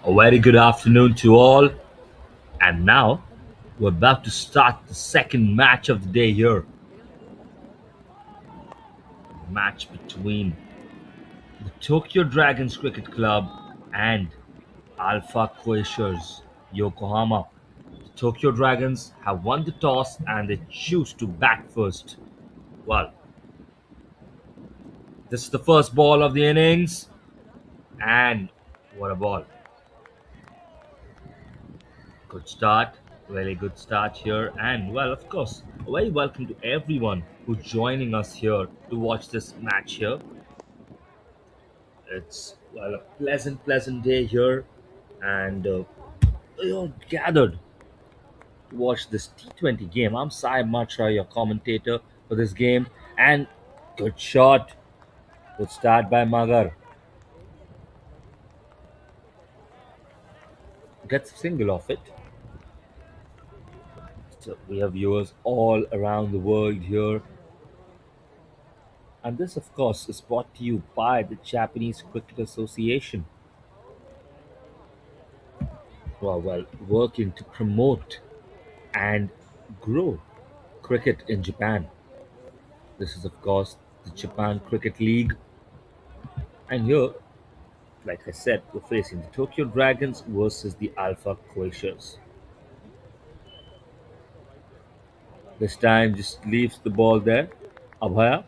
A very good afternoon to all. And now we're about to start the second match of the day here. The match between the Tokyo Dragons Cricket Club and Alpha Quashers Yokohama. The Tokyo Dragons have won the toss and they choose to bat first. Well, this is the first ball of the innings. And what a ball. Good start, really good start here, and well, of course, a very welcome to everyone who's joining us here to watch this match here. It's well a pleasant day here, and we all gathered to watch this T20 game. I'm Sai Matra, your commentator for this game, and good shot, good start by Magar. Gets a single off it. So we have viewers all around the world here. And this, of course, is brought to you by the Japanese Cricket Association. Well, working to promote and grow cricket in Japan. This is, of course, the Japan Cricket League. And here, like I said, we're facing the Tokyo Dragons versus the Alpha Quashers. This time just leaves the ball there. Abhaya.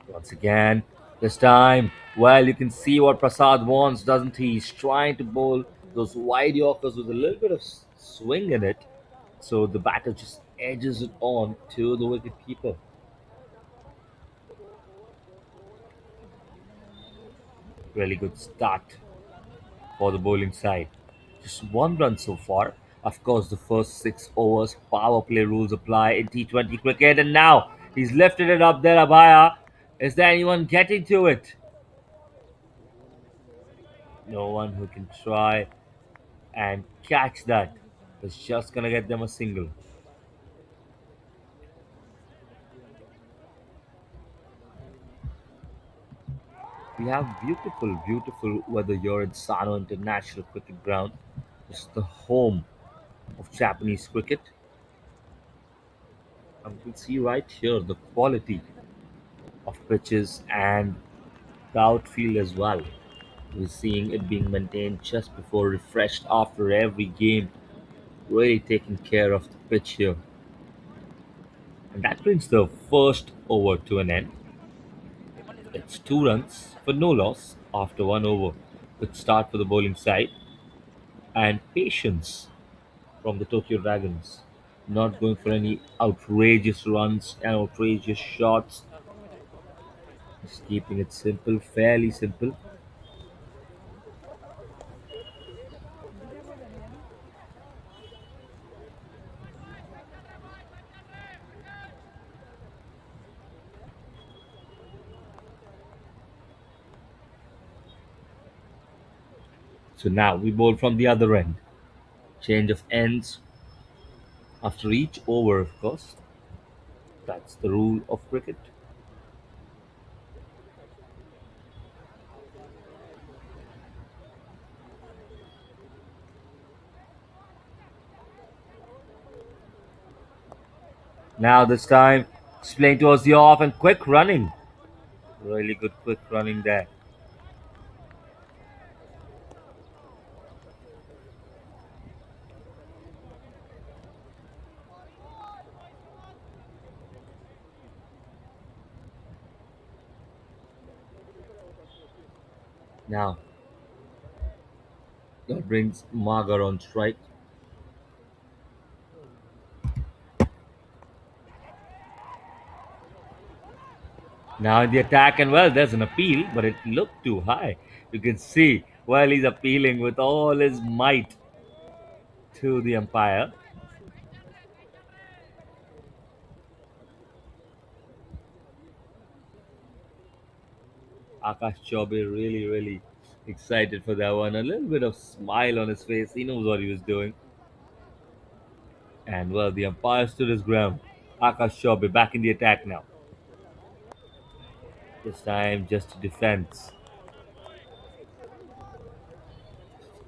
Once again, this time, well, you can see what Prasad wants, doesn't he? He's trying to bowl those wide Yorkers with a little bit of swing in it, so the batter just edges it on to the wicket keeper. Really good start for the bowling side. Just one run so far. Of course, the first 6 overs power play rules apply in T20 cricket, and now he's lifted it up there, Abhaya. Is there anyone getting to it? No one who can try and catch that. It's just gonna get them a single. We have beautiful, beautiful weather here at Sano International Cricket Ground. This is the home of Japanese cricket. And we can see right here the quality of pitches and the outfield as well. We're seeing it being maintained just before refreshed after every game, really taking care of the pitch here. And that brings the first over to an end. It's 2 runs for no loss after 1 over. Good start for the bowling side and patience from the Tokyo Dragons. Not going for any outrageous runs and outrageous shots. Just keeping it simple, fairly simple. So now we bowl from the other end. Change of ends after each over, of course. That's the rule of cricket. Now this time, it's playing towards the off and quick running. Really good quick running there. Now that brings Magar on strike. Now in the attack, and well, there's an appeal, but it looked too high. You can see, well, he's appealing with all his might to the umpire. Akash Chaubey really, really excited for that one. A little bit of smile on his face. He knows what he was doing. And well, the umpire stood his ground. Akash Chaubey back in the attack now. This time just a defense.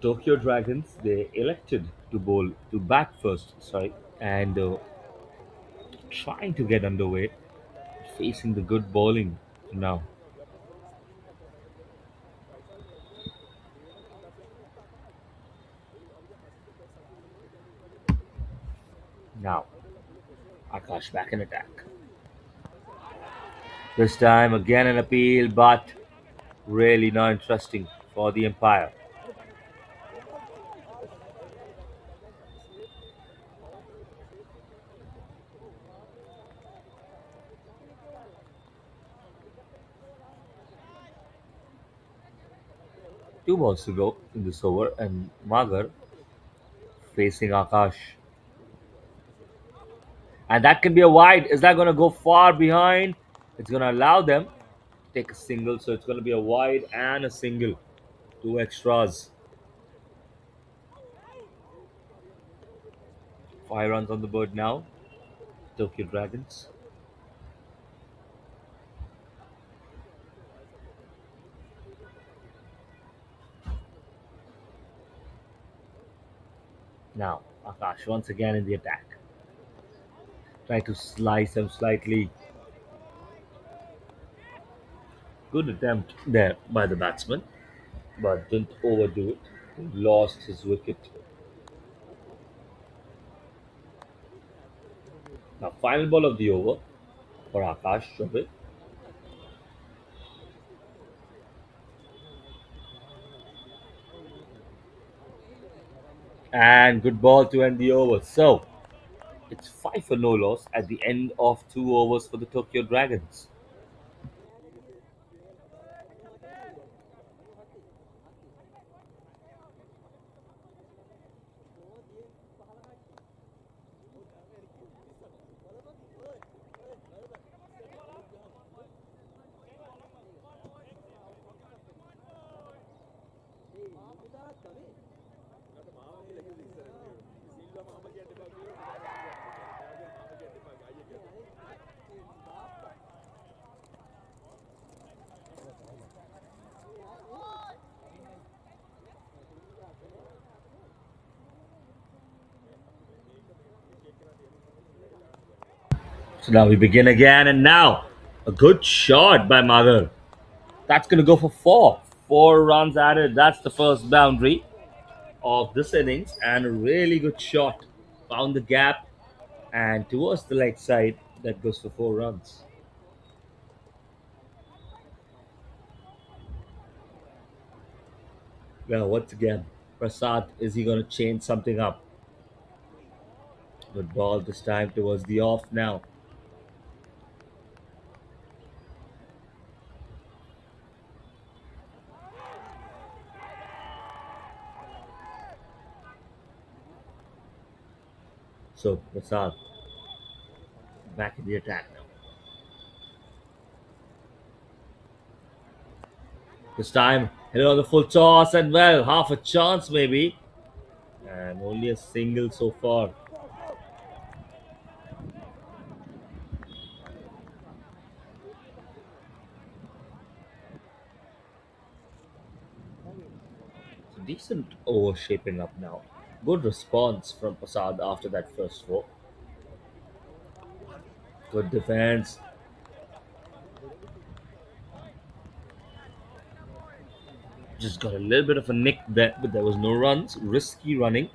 Tokyo Dragons, they elected to bowl to bat first, sorry, and trying to get underway, facing the good bowling now. Now, Akash back in attack. This time again an appeal, but really not interesting for the umpire. Two balls to go in this over, and Magar facing Akash. And that can be a wide. Is that going to go far behind? It's going to allow them to take a single, so it's going to be a wide and a single. Two extras. 5 runs on the board now. Tokyo Dragons. Now, Akash once again in the attack. Try to slice him slightly. Good attempt there by the batsman, but didn't overdo it. Lost his wicket. Now, final ball of the over for Akash Chaubey. And good ball to end the over. So it's 5 for no loss at the end of 2 overs for the Tokyo Dragons. So now we begin again, and now a good shot by Magar. That's going to go for four. 4 runs added. That's the first boundary of this innings, and a really good shot. Found the gap and towards the leg side. That goes for 4 runs. Well, once again, Prasad, is he going to change something up? Good ball this time towards the off now. So Prasad back in the attack now. This time, hit it on the full toss, and well, half a chance maybe. And only a single so far. So decent over shaping up now. Good response from Prasad after that first four. Good defense. Just got a little bit of a nick there, but there was no runs. Risky running.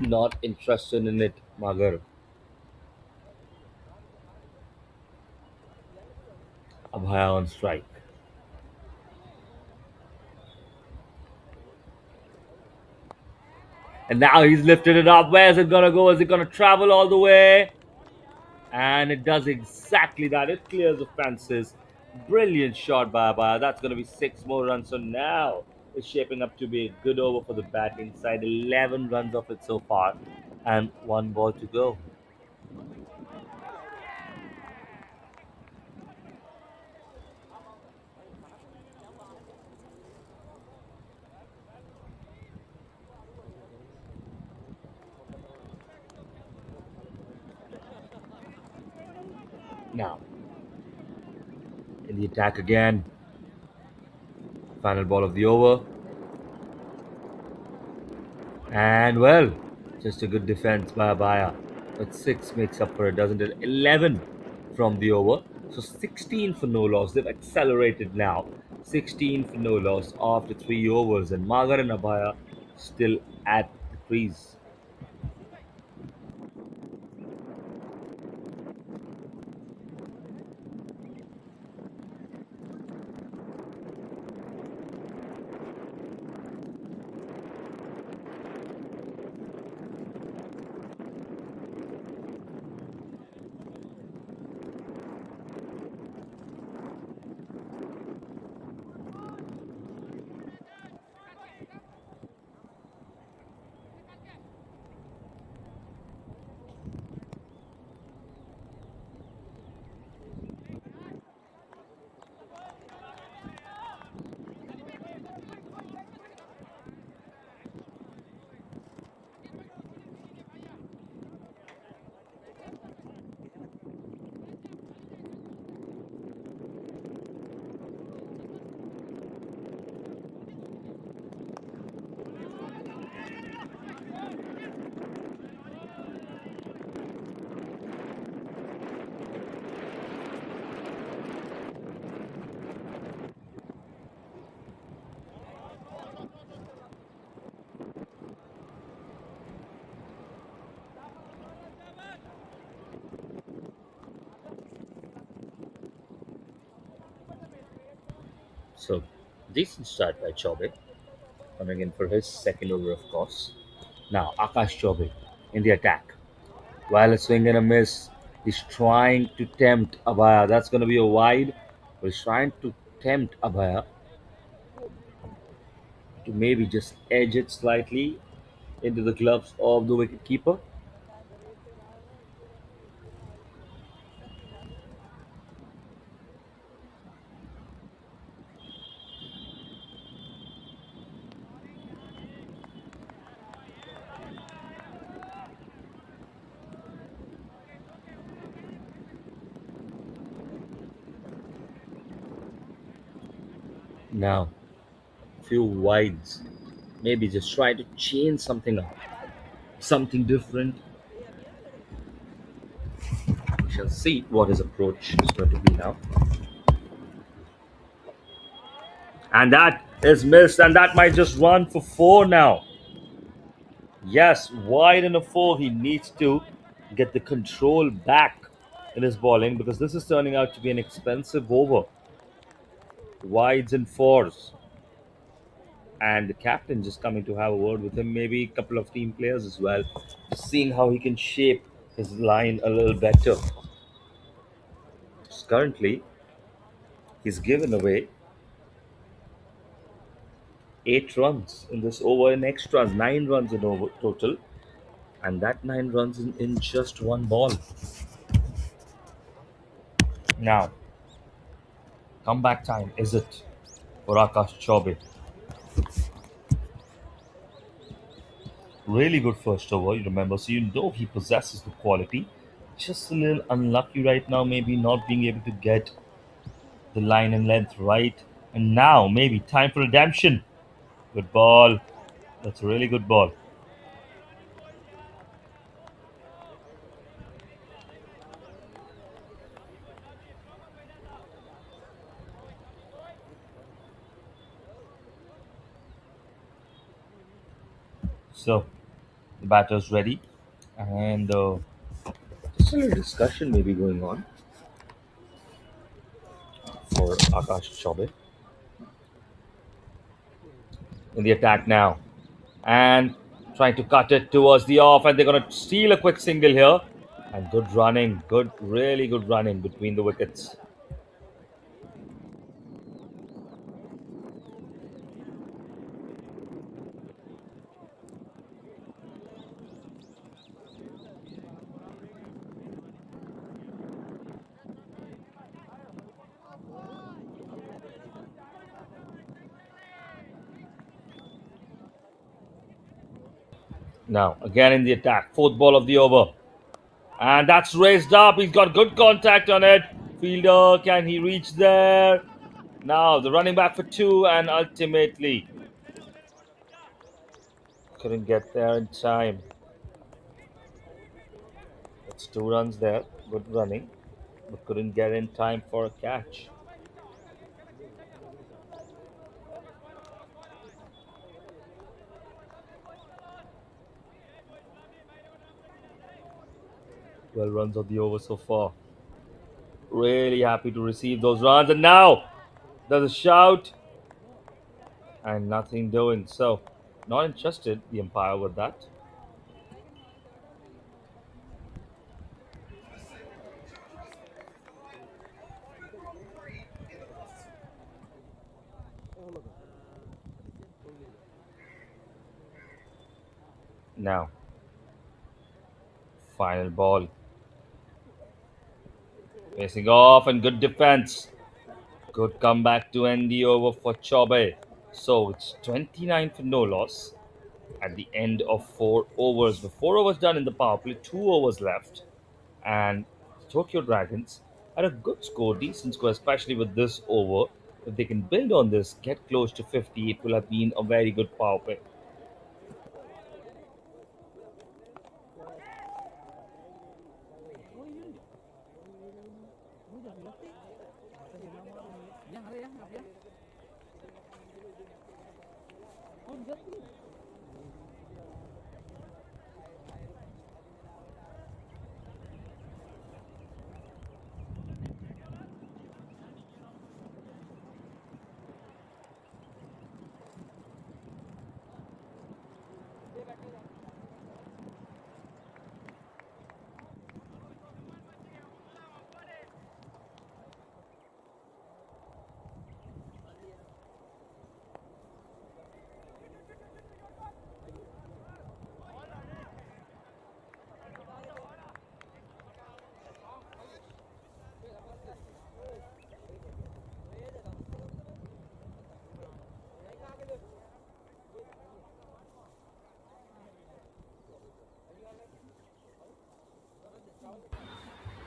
Not interested in it, Magar. Abhaya on strike. And now he's lifted it up. Where's it gonna go? Is it gonna travel all the way? And it does exactly that. It clears the fences. Brilliant shot by Abhaya. That's gonna be 6 more runs. So now it's shaping up to be a good over for the batting side. 11 runs of it so far, and 1 ball to go. Now in the attack again. Final ball of the over. And well, just a good defense by Abaya. But 6 makes up for it, doesn't it? 11 from the over. So 16 for no loss. They've accelerated now. 16 for no loss after 3 overs. And Magar and Abaya still at the crease. So decent start by Chaube, coming in for his second over, of course. Now Akash Chaubey in the attack. While a swing and a miss, he's trying to tempt Abhaya. That's going to be a wide. But he's trying to tempt Abhaya to maybe just edge it slightly into the gloves of the wicketkeeper. Now, few wides. Maybe just try to change something up, something different. We shall see what his approach is going to be now. And that is missed, and that might just run for four now. Yes, wide in a four. He needs to get the control back in his bowling because this is turning out to be an expensive over. Wides and fours. And the captain just coming to have a word with him, maybe a couple of team players as well, just seeing how he can shape his line a little better. Currently, he's given away 8 runs in this over in extras, 9 runs in over total, and that 9 runs in just one ball. Now, comeback time is it for Akash Chaubey? Really good first over, you remember, so you know he possesses the quality. Just a little unlucky right now, maybe not being able to get the line and length right. And now, maybe time for redemption. Good ball. That's a really good ball. So, the batter's ready. And just a little discussion maybe going on for Akash Chaubey in the attack now. And trying to cut it towards the off, and they're going to steal a quick single here. And good running, really good running between the wickets. Now, again in the attack, fourth ball of the over. And that's raised up. He's got good contact on it. Fielder, can he reach there? Now, the running back for two, and ultimately couldn't get there in time. It's 2 runs there. Good running, but couldn't get in time for a catch. Well, runs of the over so far. Really happy to receive those runs. And now there's a shout and nothing doing. So, not interested, the umpire, with that. Now, final ball. Facing off and good defense. Good comeback to end the over for Chaubey. So it's 29 for no loss at the end of 4 overs. The 4 overs done in the power play, 2 overs left. And Tokyo Dragons had a good score, decent score, especially with this over. If they can build on this, get close to 50, it will have been a very good power play.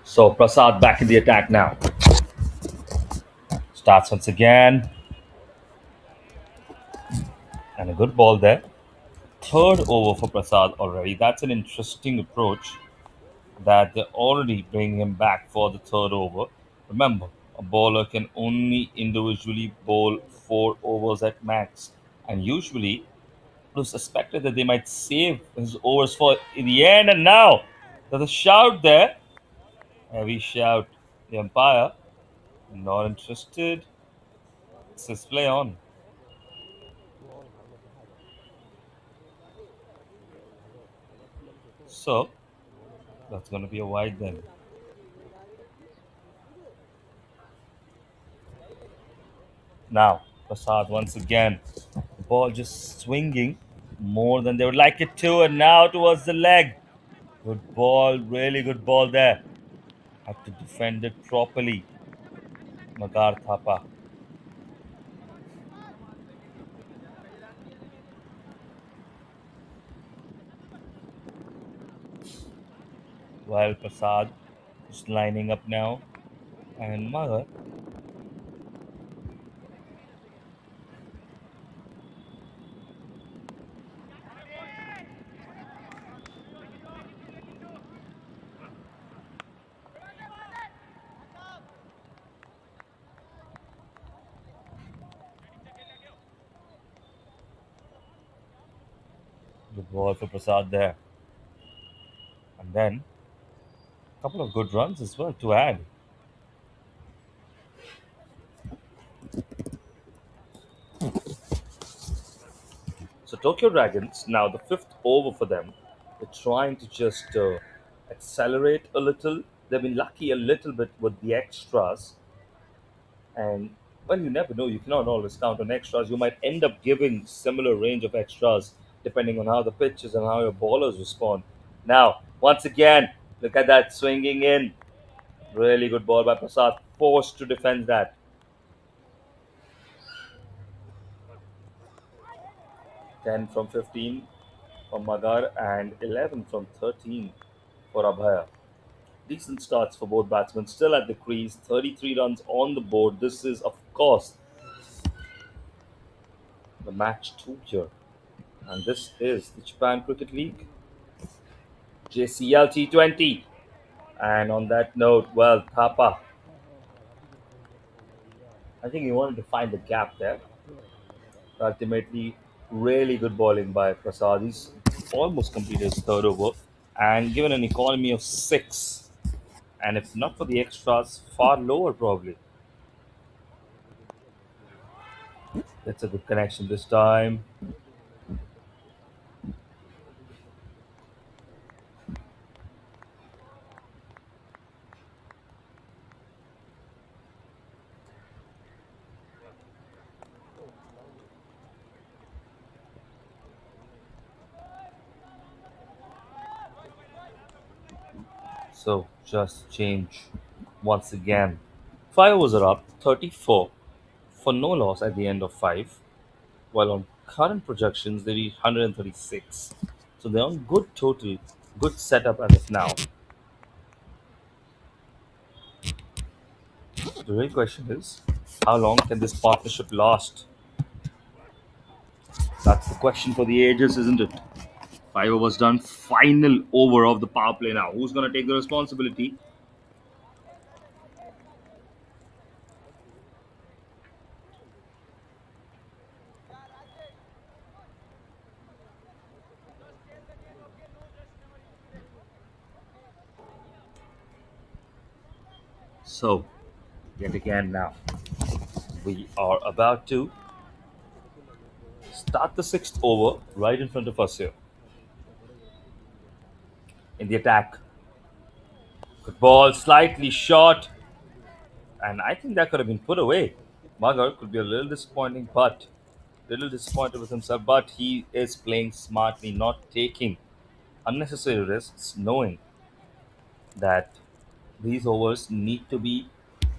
So Prasad back in the attack now. Starts once again. And a good ball there. Third over for Prasad already. That's an interesting approach that they're already bringing him back for the third over. Remember, a bowler can only individually bowl 4 overs at max. And usually, it was suspected that they might save his overs for in the end. And now, there's a shout there. Heavy shout. The umpire, not interested. Says play on. So, that's going to be a wide then. Now, Prasad once again. The ball just swinging more than they would like it to, and now towards the leg. Good ball, really good ball there. Had to defend it properly. Magar Thapa. While Prasad is lining up now. And Magar. Good ball for Prasad there. And then a couple of good runs as well to add. So Tokyo Dragons, now the fifth over for them, they're trying to just accelerate a little. They've been lucky a little bit with the extras. And well, you never know. You cannot always count on extras. You might end up giving similar range of extras depending on how the pitch is and how your bowlers respond. Now, once again, look at that swinging in. Really good ball by Prasad. Forced to defend that. 10 from 15 from Magar and 11 from 13 for Abhaya. Decent starts for both batsmen. Still at the crease. 33 runs on the board. This is, of course, the match 2 here. And this is the Japan Cricket League. JCL T20. And on that note, well, Thapa, I think he wanted to find the gap there. Ultimately, really good bowling by Prasad. He's almost completed his third over and given an economy of 6. And if not for the extras, far lower probably. That's a good connection this time. So just change once again. 5 overs are up, 34 for no loss at the end of 5. While on current projections, they reach 136. So they're on good total, good setup as of now. The real question is, how long can this partnership last? That's the question for the ages, isn't it? 5 overs done, final over of the power play now. Who's going to take the responsibility? So, yet again now, we are about to start the sixth over right in front of us here. In the attack, good ball, slightly short, and I think that could have been put away. Magar could be a little disappointing, but little disappointed with himself, but he is playing smartly, not taking unnecessary risks, knowing that these overs need to be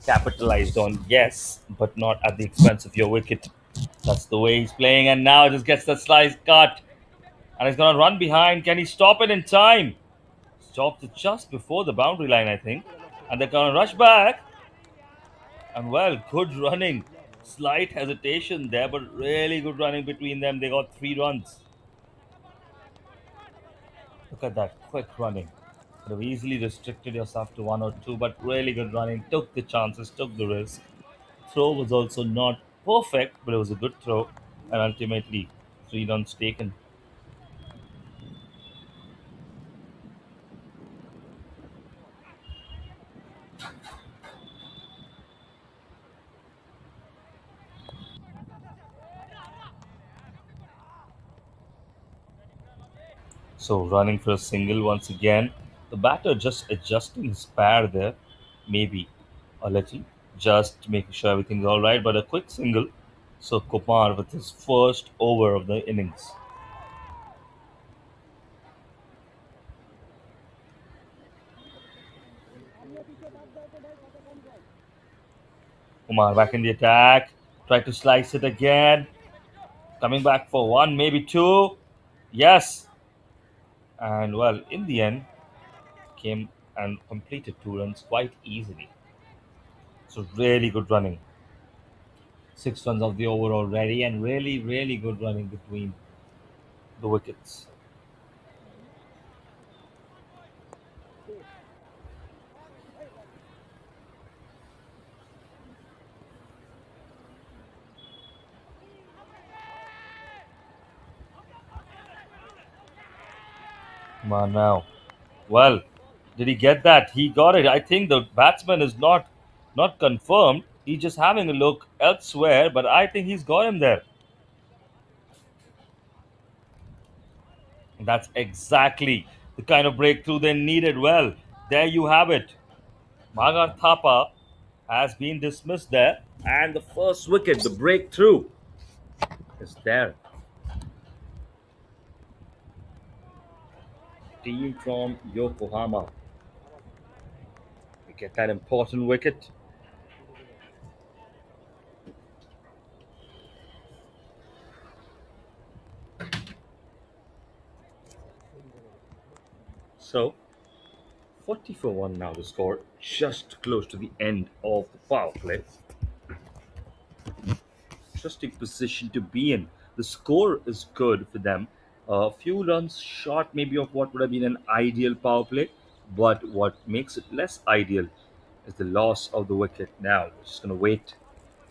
capitalized on, yes, but not at the expense of your wicket. That's the way he's playing, and now just gets the slice cut, and he's gonna run behind. Can he stop it in time? Stopped it just before the boundary line, I think. And they're going to rush back. And well, good running. Slight hesitation there, but really good running between them. They got 3 runs. Look at that quick running. Could have easily restricted yourself to 1 or 2, but really good running. Took the chances, took the risk. Throw was also not perfect, but it was a good throw. And ultimately, 3 runs taken. So running for a single once again. The batter just adjusting his pad there, maybe a little, just making sure everything's all right. But a quick single. So Kumar with his first over of the innings. Kumar back in the attack. Try to slice it again. Coming back for one, maybe two. Yes. And well, in the end, came and completed 2 runs quite easily. So really good running. 6 runs of the over already, and really, really good running between the wickets. Come on now. Well, did he get that? He got it. I think the batsman is not confirmed. He's just having a look elsewhere, but I think he's got him there. That's exactly the kind of breakthrough they needed. Well, there you have it. Magar Thapa has been dismissed there, and the first wicket, the breakthrough, is there. Team from Yokohama. We get that important wicket. So, 40 for 1 now the score, just close to the end of the power play. Interesting position to be in. The score is good for them. A few runs short, maybe, of what would have been an ideal power play, but what makes it less ideal is the loss of the wicket. Now, we're just going to wait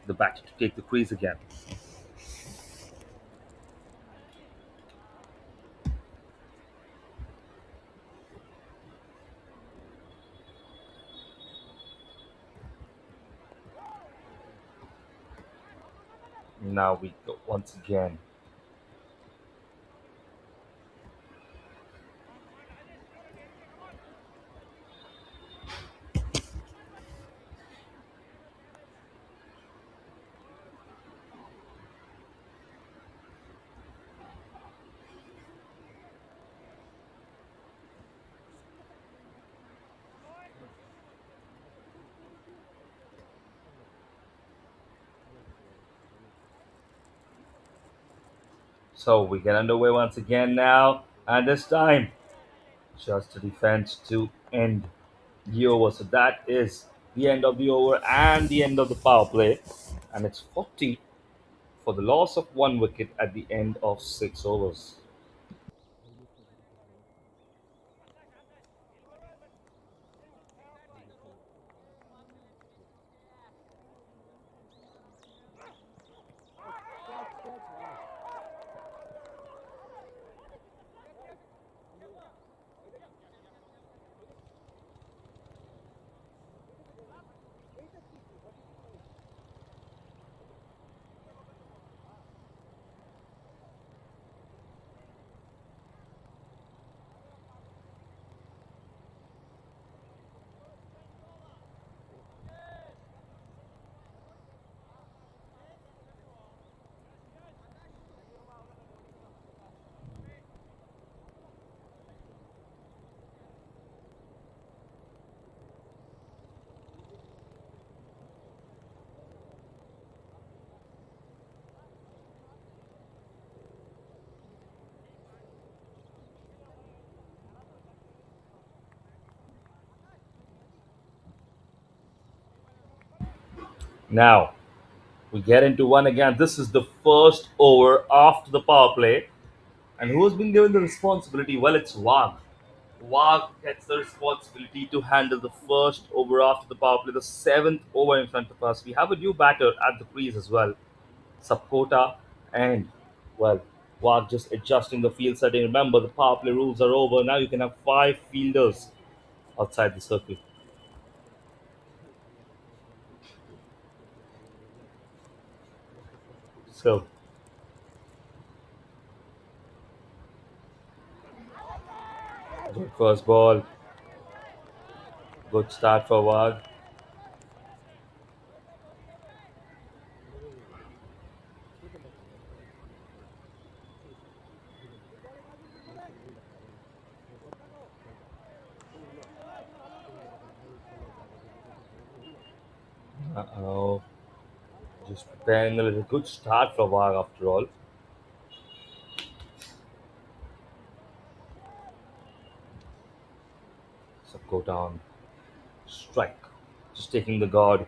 for the batter to take the crease again. Now we go once again. So we get underway once again now, and this time just a defense to end the over. So that is the end of the over and the end of the power play, and it's 40 for the loss of 1 wicket at the end of 6 overs. Now we get into one again. This is the first over after the power play. And who's been given the responsibility? Well, it's Wag. Wag gets the responsibility to handle the first over after the power play, the seventh over in front of us. We have a new batter at the crease as well, Sapkota, and well, Wag just adjusting the field setting. Remember, the power play rules are over. Now you can have five fielders outside the circle. So, good first ball, good start for Wag. Uh-oh. Just preparing a little good start for Wag after all. So go down, strike. Just taking the guard,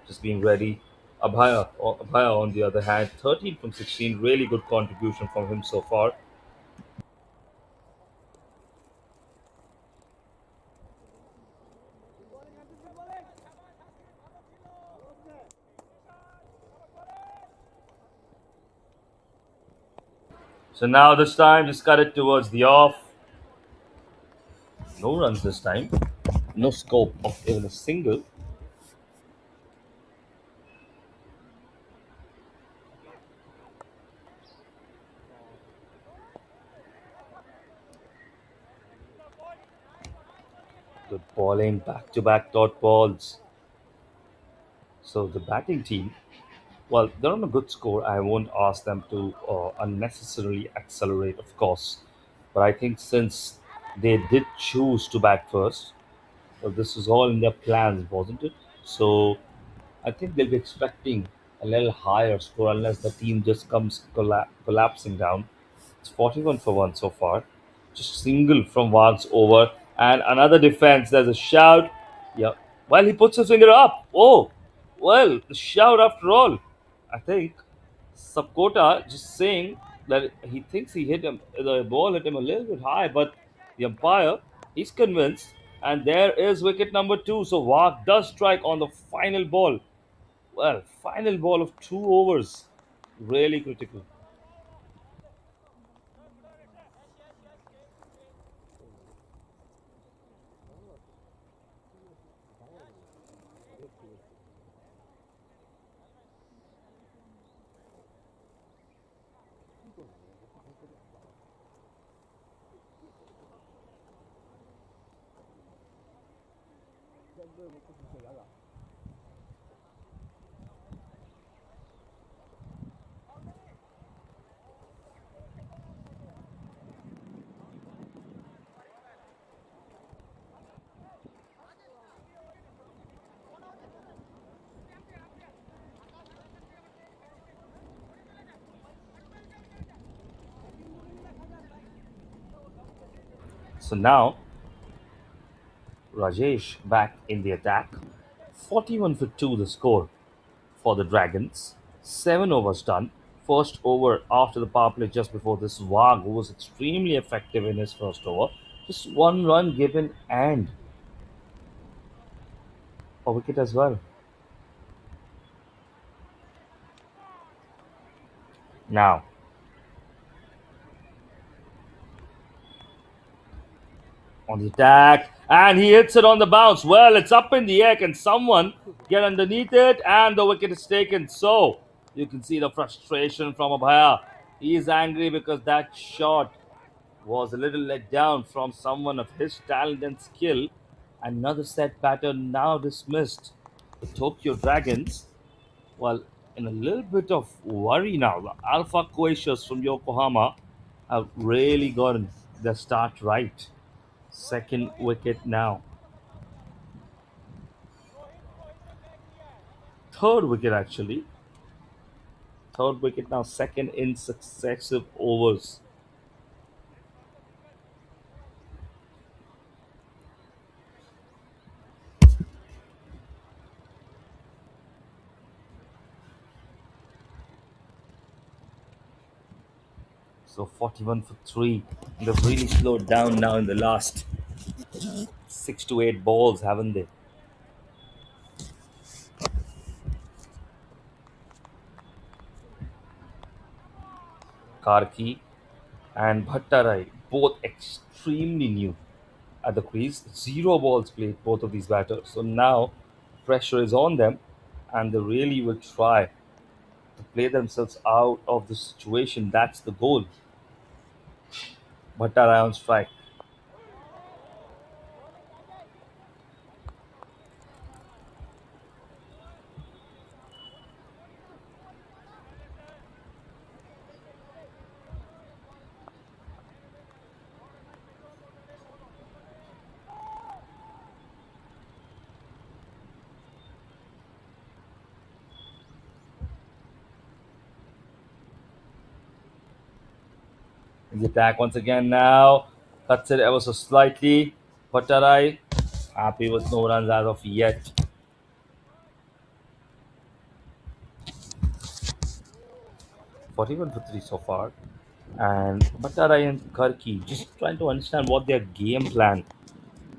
just being ready. Abhaya on the other hand, 13 from 16, really good contribution from him so far. So now this time, just cut it towards the off. No runs this time. No scope of even a single. Good bowling, back-to-back dot balls. So the batting team, well, they're on a good score. I won't ask them to unnecessarily accelerate, of course. But I think since they did choose to bat first, well, this was all in their plans, wasn't it? So I think they'll be expecting a little higher score unless the team just comes collapsing down. It's 41 for 1 so far. Just single from Wag's over. And another defense. There's a shout. Yeah. Well, he puts his finger up. Oh, well, the shout after all. I think Sapkota just saying that he thinks he hit him, the ball hit him a little bit high, but the umpire, he's convinced. And there is wicket number two. So Wag does strike on the final ball. Well, final ball of 2 overs. Really critical. So now Rajesh back in the attack. 41 for 2 the score for the Dragons. 7 overs done. First over after the power play just before this, Wag, who was extremely effective in his first over. Just one run given and a wicket as well. Now, on the attack, and he hits it on the bounce. Well, it's up in the air. Can someone get underneath it? And the wicket is taken. So you can see the frustration from Abhaya. He is angry because that shot was a little let down from someone of his talent and skill. Another set batter now dismissed. The Tokyo Dragons, well, in a little bit of worry now. The Alpha Quashers from Yokohama have really gotten their start right. Second wicket now. Third wicket, actually. Third wicket now, second in successive overs. So 41 for 3. They've really slowed down now in the last 6 to 8 balls, haven't they? Karki and Bhattarai, both extremely new at the crease. 0 balls played, both of these batters. So now pressure is on them and they really will try to play themselves out of the situation. That's the goal. Bhattarai on strike. The attack once again now. Cuts it ever so slightly. Bhattarai happy with no runs as of yet. '41 for 3 so far. And Bhattarai and Karki just trying to understand what their game plan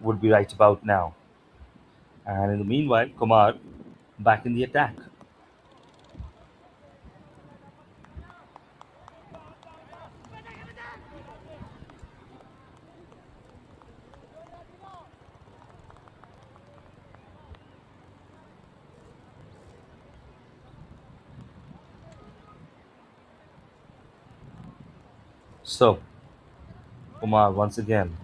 would be right about now. And in the meanwhile, Kumar back in the attack. So, Kumar once again.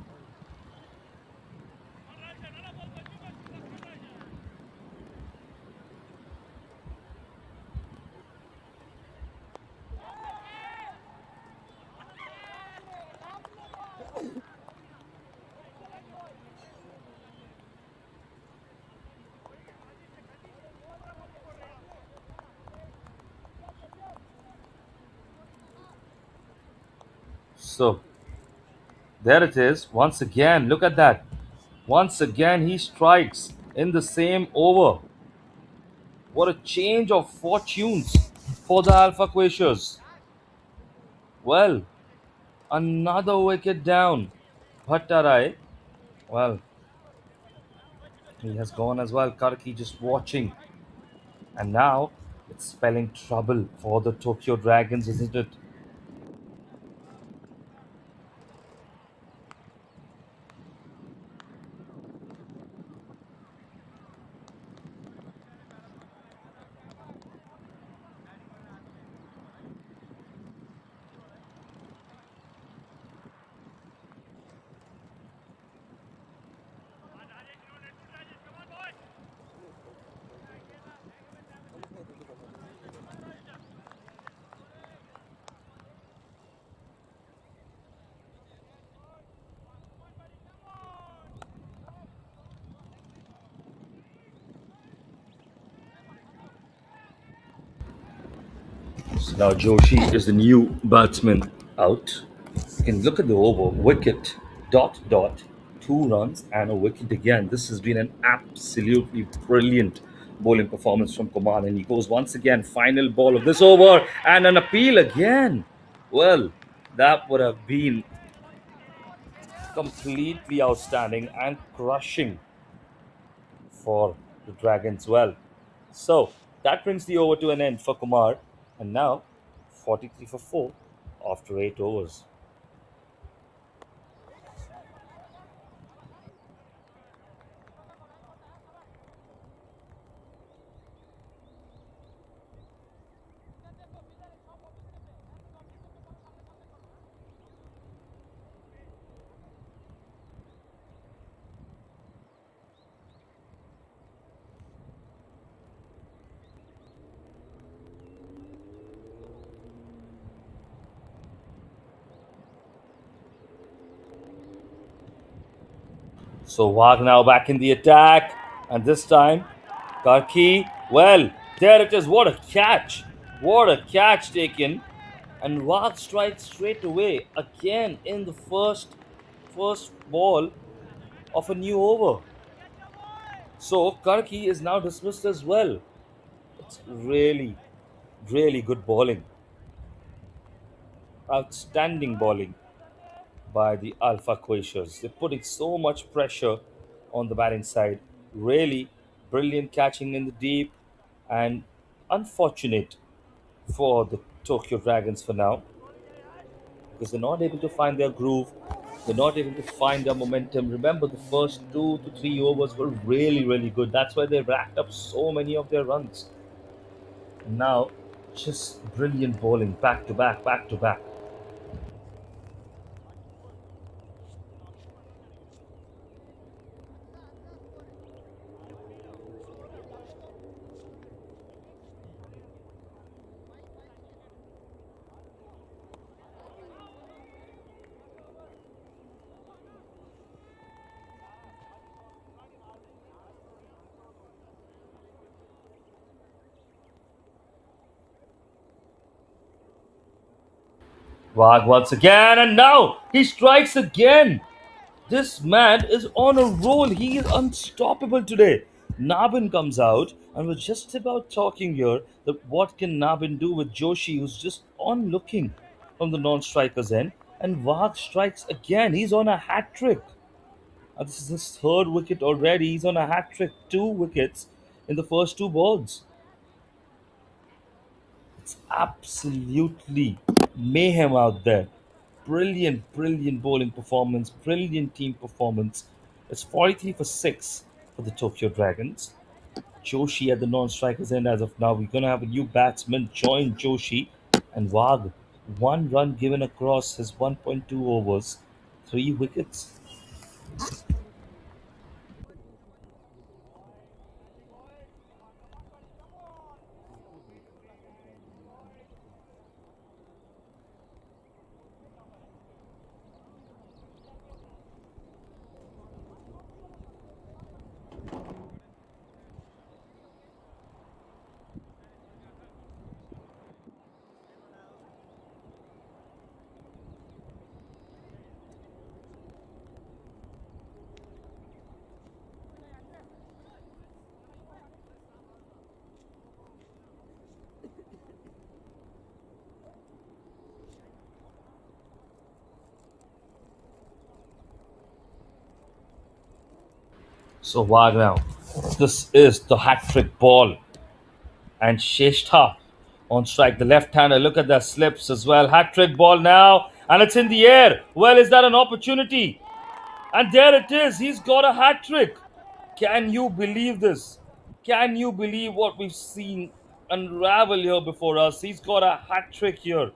So, there it is. Once again, look at that. Once again, he strikes in the same over. What a change of fortunes for the Alpha Quashers. Well, another wicket down. Bhattarai, well, he has gone as well. Karki just watching. And now it's spelling trouble for the Tokyo Dragons, isn't it? So now Joshi is the new batsman out. You can look at the over. Wicket, dot, dot, 2 runs and a wicket again. This has been an absolutely brilliant bowling performance from Kumar. And he goes once again, final ball of this over and an appeal again. Well, that would have been completely outstanding and crushing for the Dragons. Well, so that brings the over to an end for Kumar. And now 43 for 4 after 8 overs. So Wag now back in the attack, and this time Karki. Well, there it is. What a catch! What a catch taken, and Wag strikes straight away again in the first ball of a new over. So Karki is now dismissed as well. It's really, really good bowling. Outstanding bowling by the Alpha Quashers. They're putting so much pressure on the batting side. Really brilliant catching in the deep, and unfortunate for the Tokyo Dragons for now, because they're not able to find their groove. They're not able to find their momentum. Remember, the first 2 to 3 overs were really, really good. That's why they racked up so many of their runs. And now, just brilliant bowling, back to back, back to back. Wag once again, and now he strikes again. This man is on a roll. He is unstoppable today. Nabin comes out, and we're just about talking here that what can Nabin do with Joshi, who's just on looking from the non-striker's end, and Wag strikes again. He's on a hat trick. This is his third wicket already. He's on a hat trick, 2 wickets in the first 2 balls. It's absolutely mayhem out there. Brilliant, brilliant bowling performance, brilliant team performance. It's 43 for 6 for the Tokyo Dragons. Joshi at the non striker's end as of now. We're going to have a new batsman join Joshi, and Wag. 1 run given across his 1.2 overs, 3 wickets. So Wag now. This is the hat trick ball. And Sheshtha on strike. The left-hander, look at the slips as well. Hat trick ball now, and it's in the air. Well, is that an opportunity? And there it is. He's got a hat trick. Can you believe this? Can you believe what we've seen unravel here before us? He's got a hat trick here.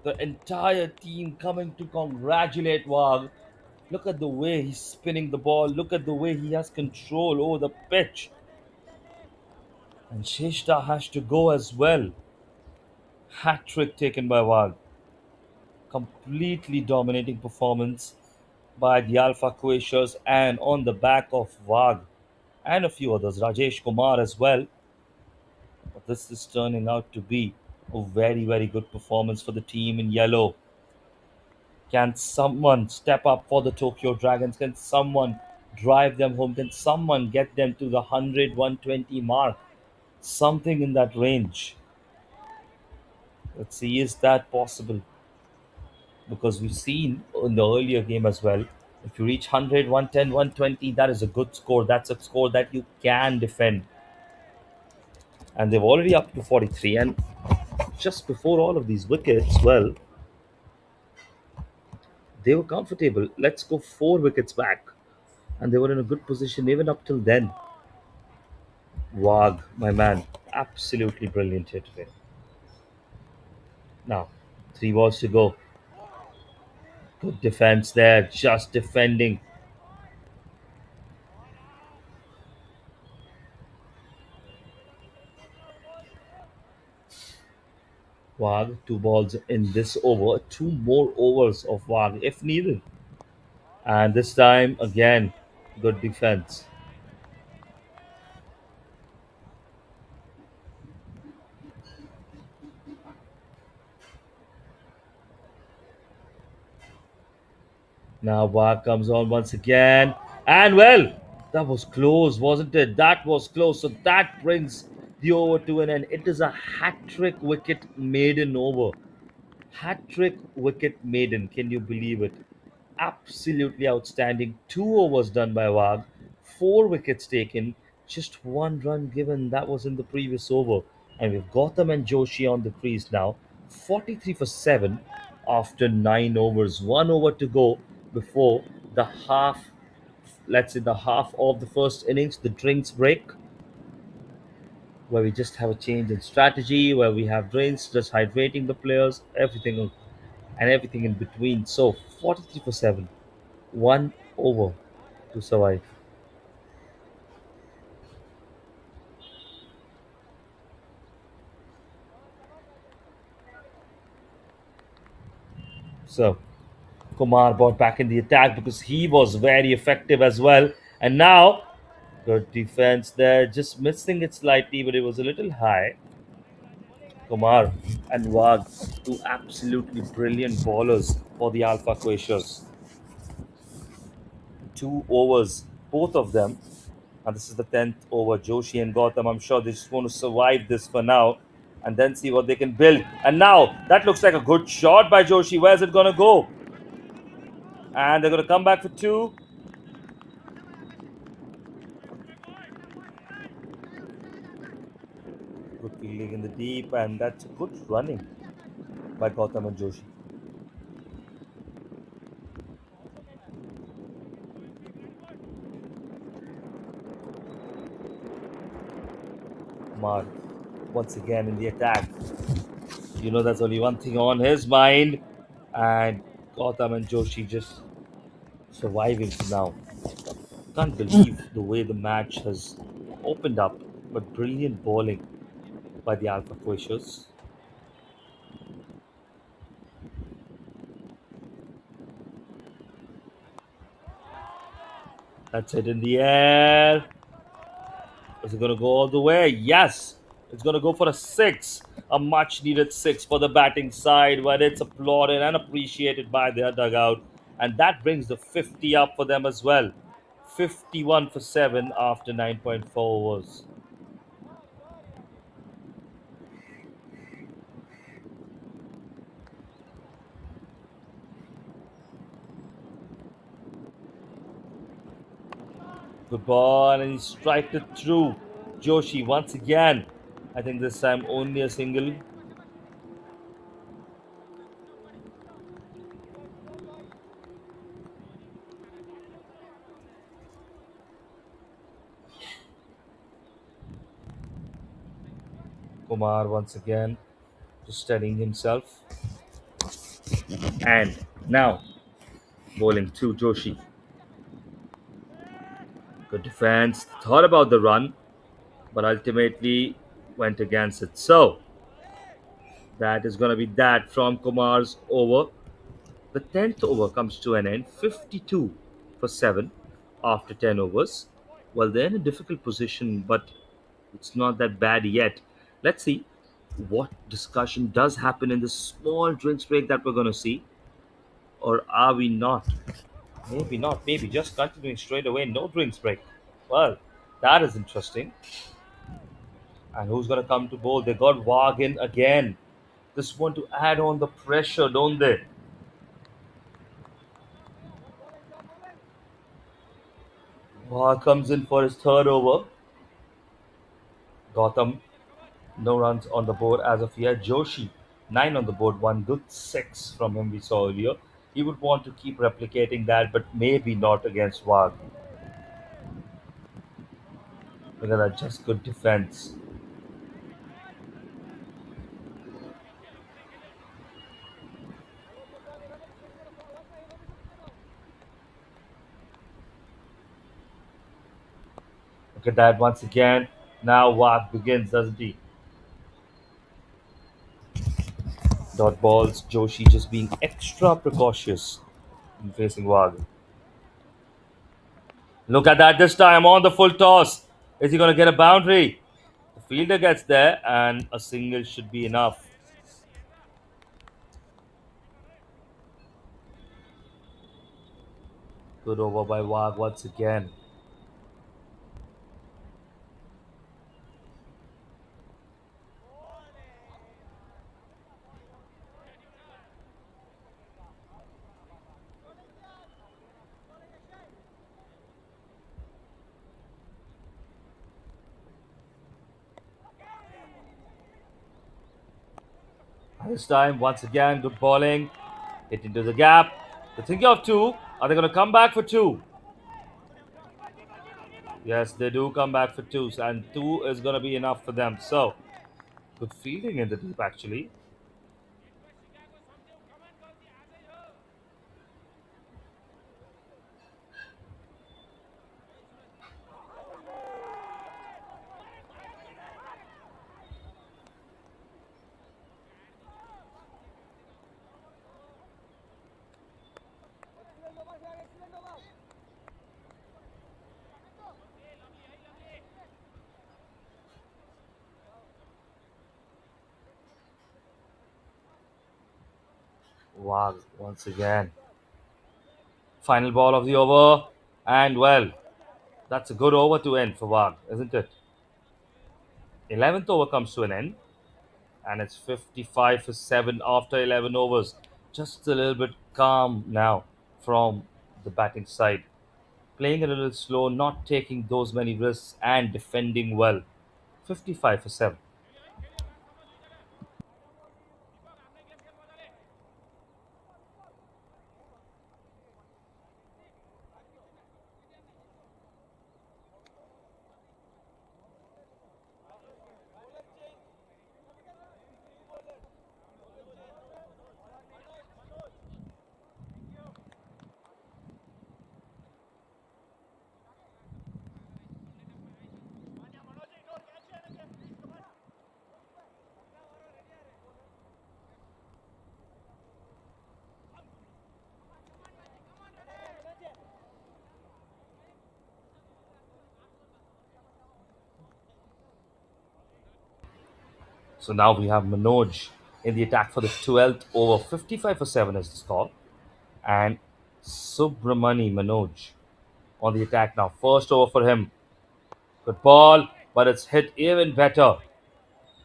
The entire team coming to congratulate Wag. Look at the way he's spinning the ball. Look at the way he has control over the pitch. And Sheshta has to go as well. Hat trick taken by Wag. Completely dominating performance by the Alpha Quashers, and on the back of Wag and a few others, Rajesh Kumar as well. But this is turning out to be a very, very good performance for the team in yellow. Can someone step up for the Tokyo Dragons? Can someone drive them home? Can someone get them to the 100, 120 mark? Something in that range. Let's see, is that possible? Because we've seen in the earlier game as well, if you reach 100, 110, 120, that is a good score. That's a score that you can defend. And they've already up to 43. And just before all of these wickets, well, they were comfortable. Let's go 4 wickets back. And they were in a good position even up till then. Wag, my man, absolutely brilliant here today. Now, 3 balls to go. Good defense there, just defending. Wag, 2 balls in this over. 2 more overs of Wag if needed. And this time, again, good defense. Now Wag comes on once again. And well, that was close, wasn't it? That was close. So that brings the over to an end. It is a hat trick wicket maiden over. Hat trick wicket maiden. Can you believe it? Absolutely outstanding. 2 overs done by Wag, 4 wickets taken, just 1 run given. That was in the previous over. And we've Gotham and Joshi on the crease now. 43 for 7 after 9 overs. 1 over to go before the half, let's say the half of the first innings, the drinks break, where we just have a change in strategy, where we have drinks, just hydrating the players, everything and everything in between. So 43 for 7, 1 over to survive. So Kumar brought back in the attack because he was very effective as well. And now, good defense there, just missing it slightly, but it was a little high. Kumar and Wag, two absolutely brilliant bowlers for the Alpha Quashers. 2 overs, both of them. And this is the 10th over. Joshi and Gautam, I'm sure they just want to survive this for now and then see what they can build. And now, that looks like a good shot by Joshi. Where's it going to go? And they're going to come back for 2. Good fielding in the deep, and that's good running by Gautam and Joshi. Kumar once again in the attack. You know, there's only one thing on his mind, and Gautam and Joshi just surviving for now. Can't believe the way the match has opened up, but brilliant bowling by the Alpha Quashers. That's it in the air. Is it going to go all the way? Yes. It's going to go for a 6. A much needed 6 for the batting side, where it's applauded and appreciated by their dugout. And that brings the 50 up for them as well. 51 for 7 after 9.4 overs. Good ball, and he striked it through. Joshi once again. I think this time only a single. Kumar once again just steadying himself. And now bowling to Joshi. Good defense. Thought about the run, but ultimately went against it. So that is going to be that from Kumar's over. The 10th over comes to an end, 52 for 7 after 10 overs. Well, they're in a difficult position, but it's not that bad yet. Let's see what discussion does happen in this small drinks break that we're going to see. Or are we not? Maybe not. Maybe just continuing straight away. No drinks break. Well, that is interesting. And who's going to come to bowl? They got Wagin again. Just want to add on the pressure, don't they? Wag comes in for his third over. Gotham, no runs on the board as of yet. Joshi, 9 on the board, one good 6 from him we saw earlier. He would want to keep replicating that, but maybe not against Wag. Look at that, just good defense. Look at that once again. Now Wag begins, doesn't he? Dot balls, Joshi just being extra precautious in facing Wag. Look at that this time on the full toss. Is he going to get a boundary? The fielder gets there, and a single should be enough. Good over by Wag once again. This time, once again, good bowling. Hit into the gap. They're thinking of two. Are they going to come back for two? Yes, they do come back for two, and two is going to be enough for them. So, good fielding in the deep, actually. Wow, once again. Final ball of the over, and well, that's a good over to end for Wag, isn't it? 11th over comes to an end, and it's 55 for 7 after 11 overs. Just a little bit calm now from the batting side. Playing a little slow, not taking those many risks, and defending well. 55 for 7. So now we have Manoj in the attack for the 12th over. 55 for 7 is the score. And Subramani Manoj on the attack now. First over for him. Good ball, but it's hit even better.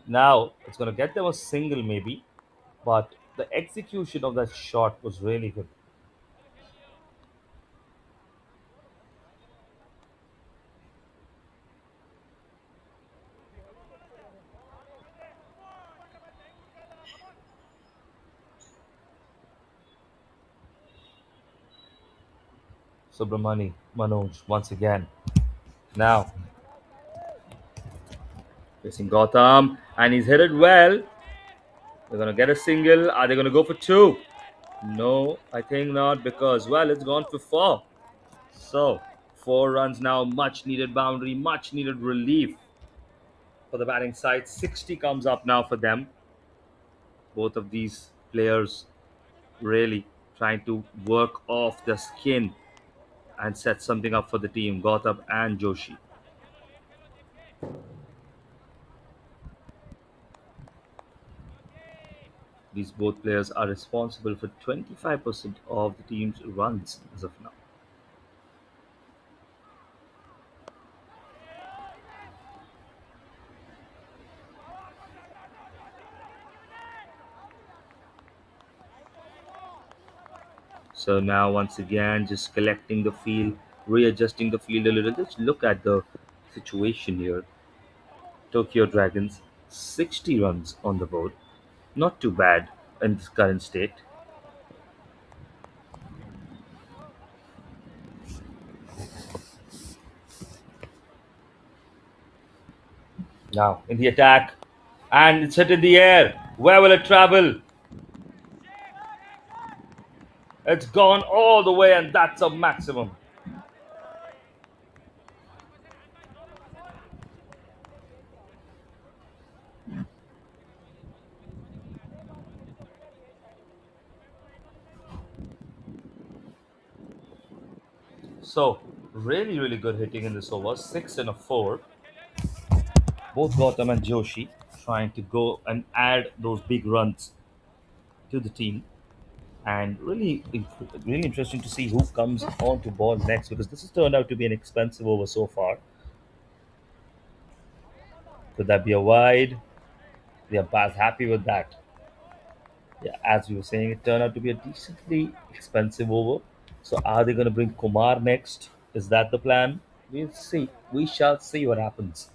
Now it's going to get them a single maybe, but the execution of that shot was really good. Subramani Manoj once again. Now facing Gotham, and he's hit it well. They're going to get a single. Are they going to go for two? No, I think not because, well, it's gone for four. So, 4 runs now, much needed boundary, much needed relief for the batting side. 60 comes up now for them. Both of these players really trying to work off the skin and set something up for the team, Gautam and Joshi. These both players are responsible for 25% of the team's runs as of now. So now once again, just collecting the field, readjusting the field a little. Let's look at the situation here. Tokyo Dragons, 60 runs on the board. Not too bad in this current state. Now in the attack, and it's hit in the air. Where will it travel? It's gone all the way, and that's a maximum. So, really, really good hitting in this over. 6 and a 4. Both Gautam and Joshi trying to go and add those big runs to the team. And really interesting to see who comes on to ball next because this has turned out to be an expensive over so far. Could that be a wide? The umpire's happy with that. Yeah, as we were saying, it turned out to be a decently expensive over. So are they going to bring Kumar next? Is that the plan? We'll see. We shall see what happens.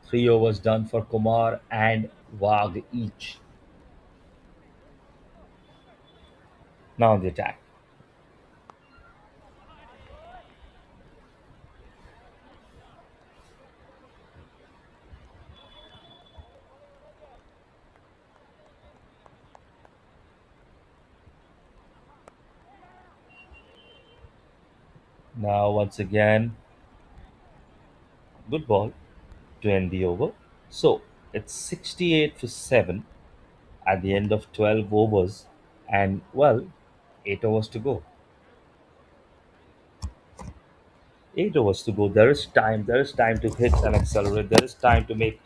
3 overs done for Kumar, and Wag each. Now on the attack. Now once again, good ball to end the over. So it's 68 for 7 at the end of 12 overs, and well, 8 overs to go. 8 overs to go. There is time. There is time to hit and accelerate. There is time to make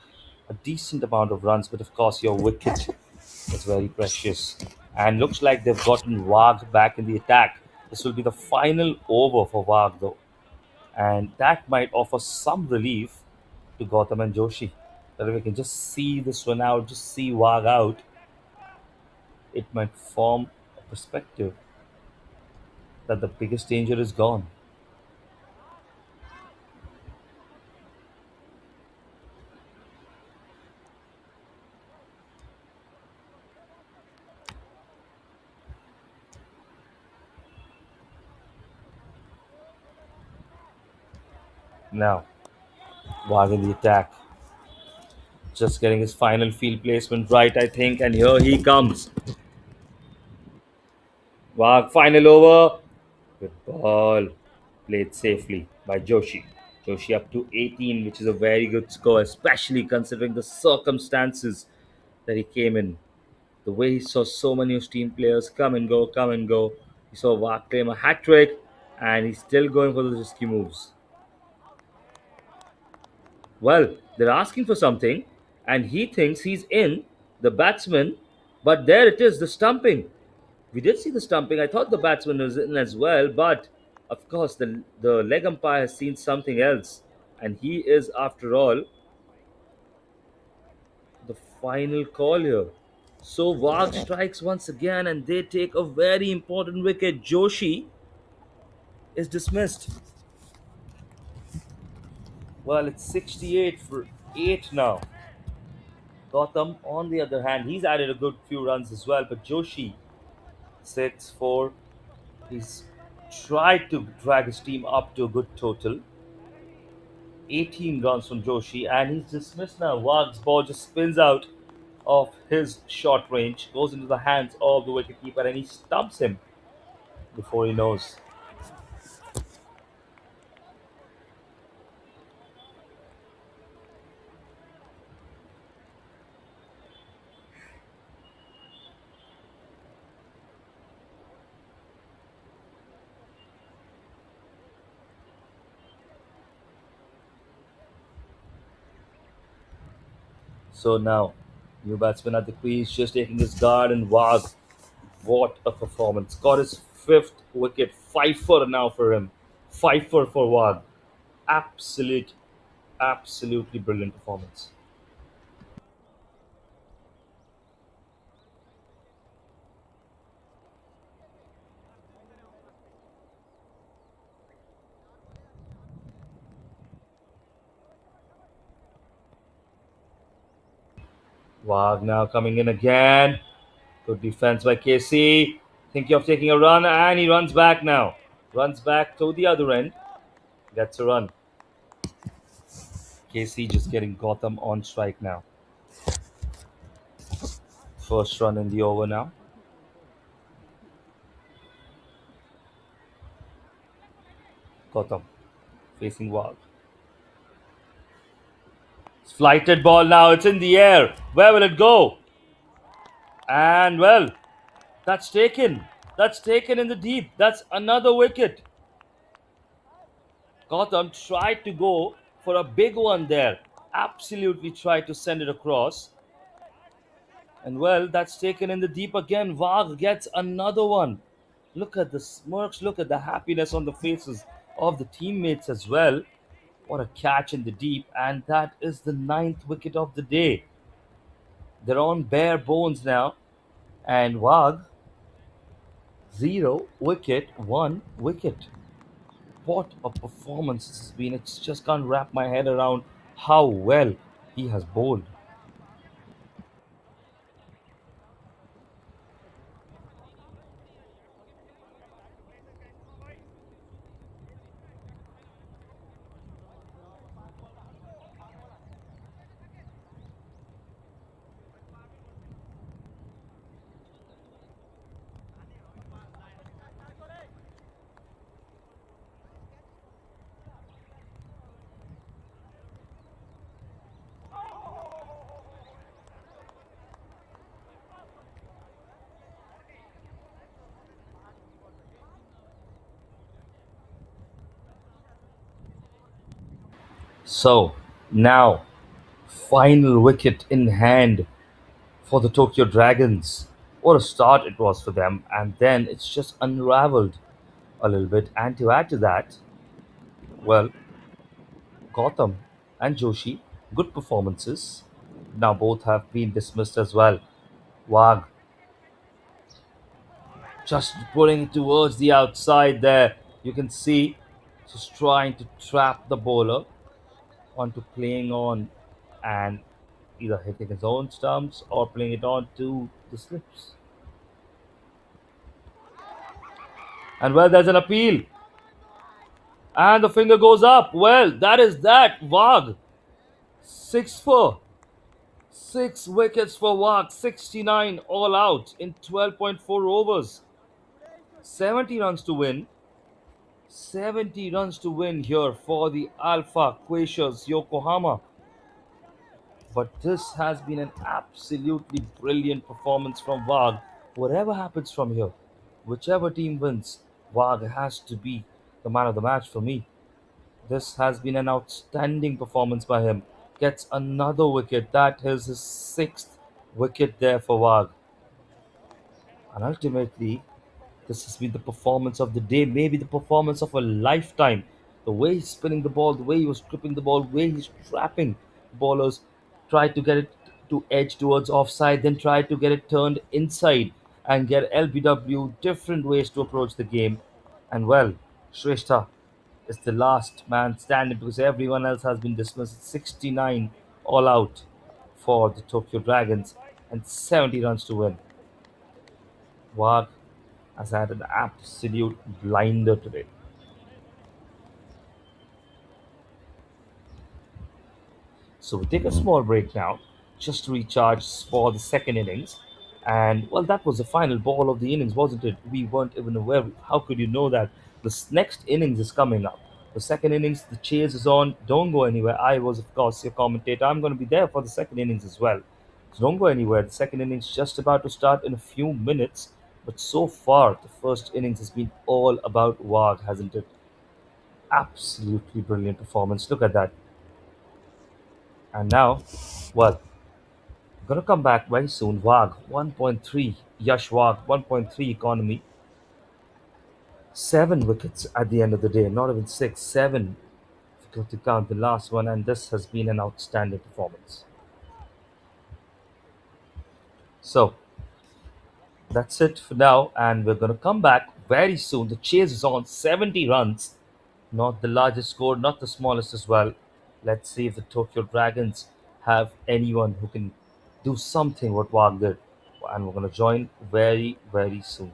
a decent amount of runs, but of course, your wicket is very precious. And looks like they've gotten Wag back in the attack. This will be the final over for Wag, though, and that might offer some relief to Gautam and Joshi. That if we can just see this one out, just see Wag out, it might form a perspective that the biggest danger is gone. Now, Wag in the attack. Just getting his final field placement right, I think, and here he comes. Wag, final over. Good ball. Played safely by Joshi. Joshi up to 18, which is a very good score, especially considering the circumstances that he came in. The way he saw so many of his team players come and go, come and go. He saw Wag claim a hat trick, and he's still going for those risky moves. Well, they're asking for something, and he thinks he's in, the batsman, but there it is, the stumping. We did see the stumping. I thought the batsman was in as well, but of course, the leg umpire has seen something else, and he is, after all, the final call here. So Wag strikes once again, and they take a very important wicket. Joshi is dismissed. Well, it's 68 for 8 now. Gautam, on the other hand, he's added a good few runs as well, but Joshi, 6 4. He's tried to drag his team up to a good total. 18 runs from Joshi, and he's dismissed now. Wag's ball just spins out of his short range, goes into the hands of the wicketkeeper, and he stumps him before he knows. So now, new batsman at the crease, just taking his guard, and Wag, what a performance! Got his fifth wicket, 5 for now for him, 5 for Wag. Absolute, absolutely brilliant performance. Wag now coming in again. Good defense by KC. Thinking of taking a run, and he runs back now. Runs back to the other end. Gets a run. KC just getting Gotham on strike now. First run in the over now. Gotham facing Wag. Flighted ball now. It's in the air. Where will it go? And well, that's taken. That's taken in the deep. That's another wicket. Gotham tried to go for a big one there. Absolutely tried to send it across. And well, that's taken in the deep again. Wag gets another one. Look at the smirks. Look at the happiness on the faces of the teammates as well. What a catch in the deep. And that is the ninth wicket of the day. They're on bare bones now. And Wag, 0 wicket, 1 wicket. What a performance this has been. I just can't wrap my head around how well he has bowled. So now, final wicket in hand for the Tokyo Dragons. What a start it was for them, and then it's just unraveled a little bit. And to add to that, well, Gotham and Joshi, good performances. Now both have been dismissed as well. Wag just putting it towards the outside there. You can see just trying to trap the bowler onto playing on and either hitting his own stumps or playing it on to the slips. And well, there's an appeal. And the finger goes up. Well, that is that. Wag. 6 4. 6 wickets for Wag. 69 all out in 12.4 overs. 70 runs to win. 70 runs to win here for the Alpha Quashers Yokohama. But this has been an absolutely brilliant performance from Wag. Whatever happens from here, whichever team wins, Wag has to be the man of the match for me. This has been an outstanding performance by him. Gets another wicket. That is his sixth wicket there for Wag. And ultimately, this has been the performance of the day, maybe the performance of a lifetime. The way he's spinning the ball, the way he was gripping the ball, the way he's trapping ballers, tried to get it to edge towards offside, then tried to get it turned inside and get LBW, different ways to approach the game. And well, Shrestha is the last man standing because everyone else has been dismissed. 69 all out for the Tokyo Dragons and 70 runs to win. Wag has had an absolute blinder today. So we take a small break now just to recharge for the second innings. And well, that was the final ball of the innings, wasn't it? We weren't even aware. How could you know that? Next innings is coming up. The second innings, the chase is on. Don't go anywhere. I was, of course, your commentator. I'm going to be there for the second innings as well. So don't go anywhere. The second innings just about to start in a few minutes. But so far, the first innings has been all about Wag, hasn't it? Absolutely brilliant performance. Look at that. And now, well, gonna come back very soon. Wag 1.3, Yash Wag 1.3 economy, 7 wickets at the end of the day, not even six, seven if you go to count the last one, and this has been an outstanding performance. So that's it for now, and we're gonna come back very soon. The chase is on 70 runs, not the largest score, not the smallest as well. Let's see if the Tokyo Dragons have anyone who can do something what Wag did. And we're going to join very, very soon.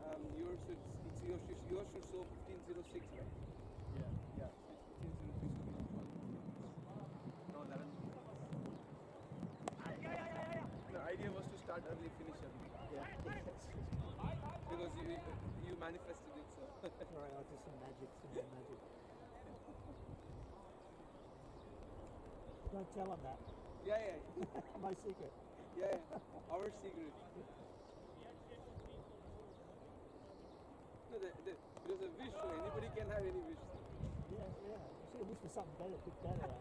Yours should show 1506, right? Yeah. So it's 1503. No, 11. The idea was to start early, finish early. Yeah. Because you manifested it, so. Sorry, I'll do some magic. Don't tell him that. Yeah. My secret. Yeah. Our secret. No, it was a wish, so anybody can have any wish. Yeah. You should have wished for something better, a bit better.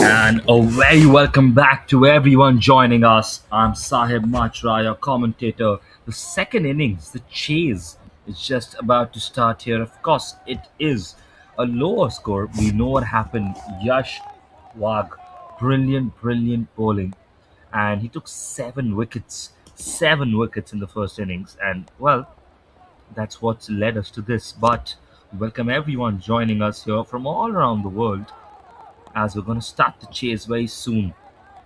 And a very welcome back to everyone joining us. I'm Sahib Machra, your commentator. The second innings, the chase, is just about to start here. Of course, it is a lower score. We know what happened. Yash Wag, brilliant bowling. And he took 7 wickets. 7 wickets in the first innings. And, well, that's what's led us to this. But welcome everyone joining us here from all around the world as we're going to start the chase very soon.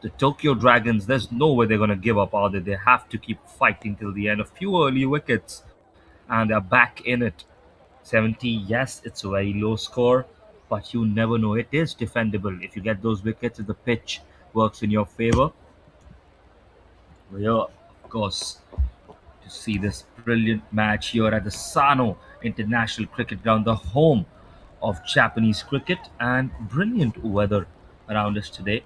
The Tokyo Dragons, there's no way they're going to give up, are they? They have to keep fighting till the end. A few early wickets, and they're back in it. 70, yes, it's a very low score, but you never know. It is defendable. If you get those wickets, if the pitch works in your favor, we're here, of course, to see this brilliant match here at the Sano International Cricket Ground, the home of Japanese cricket, and brilliant weather around us today.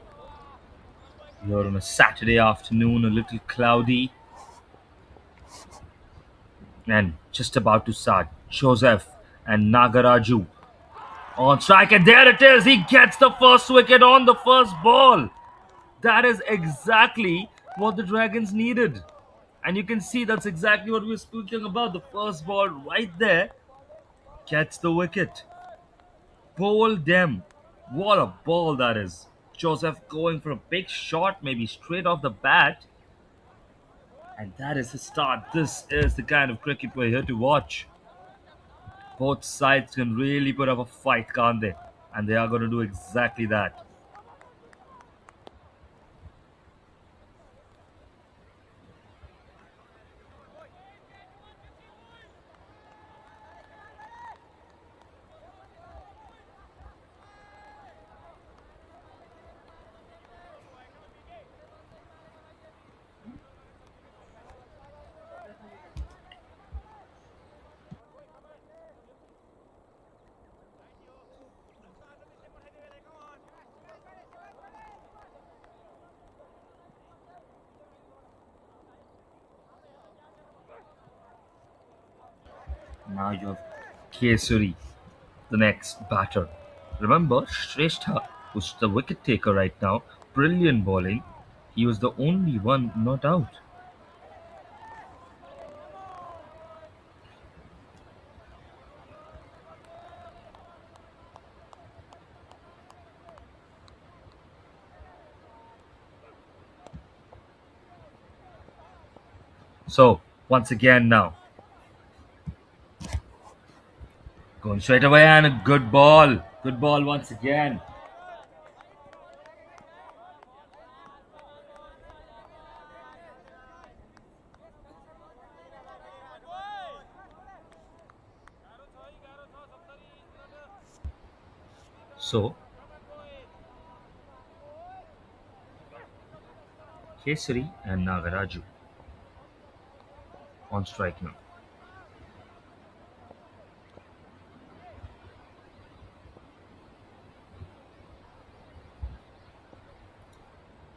Here on a Saturday afternoon, a little cloudy, and just about to start. Joseph and Nagaraju on strike, and there it is. He gets the first wicket on the first ball. That is exactly what the Dragons needed. And you can see that's exactly what we were speaking about. The first ball right there gets the wicket. Bowl them. What a ball that is. Joseph going for a big shot, maybe straight off the bat. And that is his start. This is the kind of cricket we're here to watch. Both sides can really put up a fight, can't they? And they are going to do exactly that. Now you have Kesari, the next batter. Remember, Shrestha, who's the wicket taker right now, brilliant bowling. He was the only one not out. So, once again now, going straight away and a good ball. Good ball once again. So, Kesari and Nagaraju on strike now.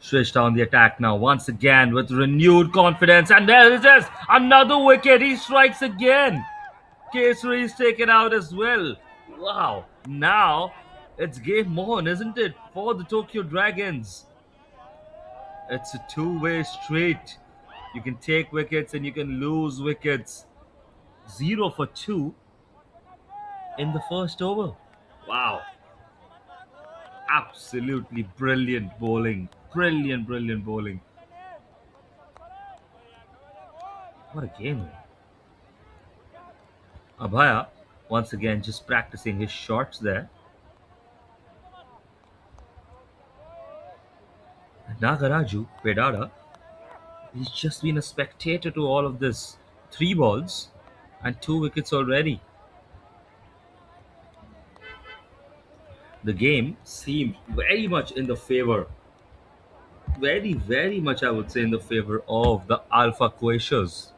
Shrestha on the attack now, once again with renewed confidence. And there it is, another wicket. He strikes again. Kesari is taken out as well. Wow, now it's game on, isn't it, for the Tokyo Dragons? It's a two-way street. You can take wickets and you can lose wickets. 0 for 2 in the first over. Wow. Absolutely brilliant bowling. Brilliant bowling. What a game. Abhaya, once again, just practicing his shots there. Nagaraju, Pedara, he's just been a spectator to all of this. 3 balls and 2 wickets already. The game seemed very much in the favor, very much, I would say, in the favor of the Alpha Quashers.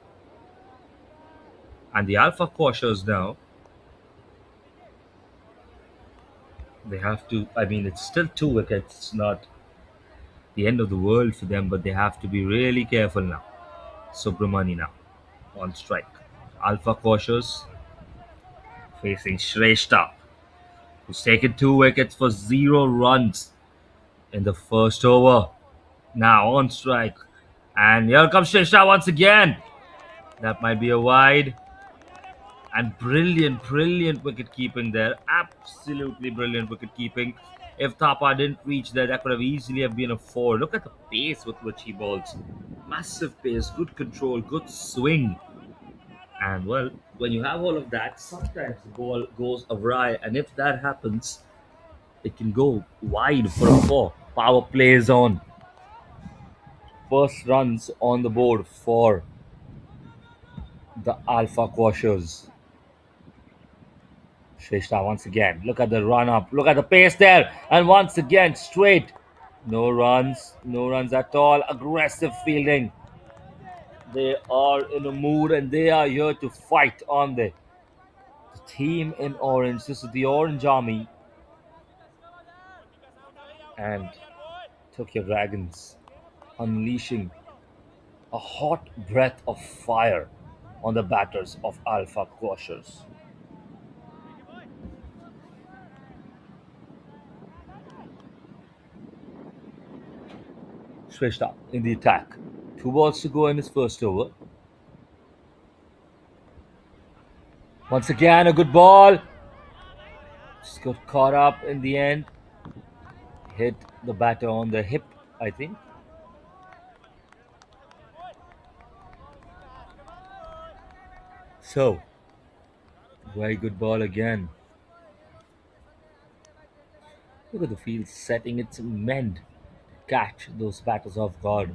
And the Alpha Quashers now, they have to, I mean, it's still 2 wickets. It's not the end of the world for them, but they have to be really careful now. Subramani now on strike. Alpha Quashers facing Shrestha, who's taken 2 wickets for 0 runs in the first over. Now on strike. And here comes Shesha once again. That might be a wide. And brilliant wicket keeping there. Absolutely brilliant wicket keeping. If Thapa didn't reach there, that could have easily have been a 4. Look at the pace with which he bowls. Massive pace, good control, good swing. And well, when you have all of that, sometimes the ball goes awry. And if that happens, it can go wide for a 4. Power plays on. First runs on the board for the Alpha Quashers. Shrestha once again. Look at the run up. Look at the pace there. And once again, straight. No runs. No runs at all. Aggressive fielding. They are in a mood and they are here to fight, aren't they? The team in orange. This is the Orange Army. And Tokyo Dragons unleashing a hot breath of fire on the batters of Alpha Quashers. Shrestha in the attack. 2 balls to go in his first over. Once again, a good ball. Just got caught up in the end. Hit the batter on the hip, I think. So, very good ball again. Look at the field setting. It's meant to catch those batters off guard.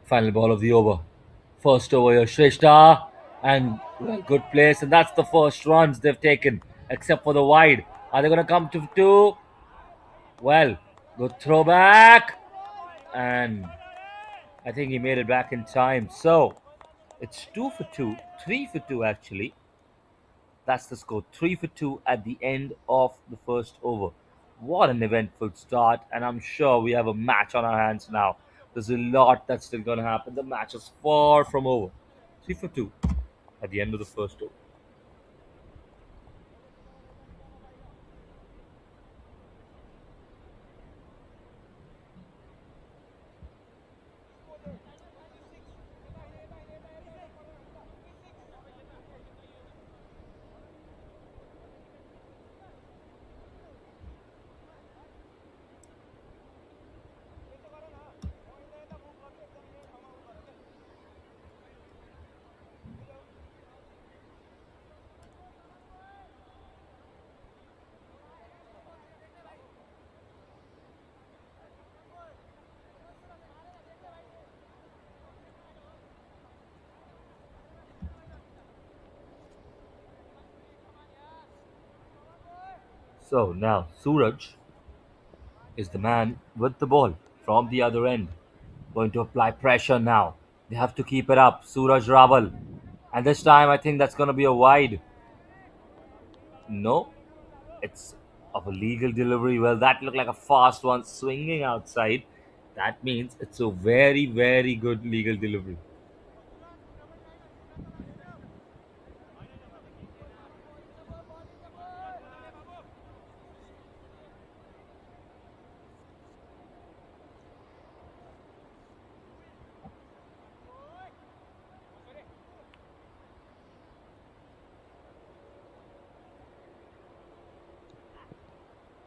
Final ball of the over. First over here, Shrestha. And well, good place. And that's the first runs they've taken, except for the wide. Are they going to come to 2? Well, good throwback. And I think he made it back in time. So it's 2 for 2, 3 for 2 actually. That's the score. 3 for 2 at the end of the first over. What an eventful start, and I'm sure we have a match on our hands now. There's a lot that's still going to happen. The match is far from over. 3 for 2 at the end of the first over. So now Suraj is the man with the ball from the other end. Going to apply pressure now. They have to keep it up. Suraj Raval. And this time I think that's going to be a wide. No, it's of a legal delivery. Well, that looked like a fast one swinging outside. That means it's a very good legal delivery.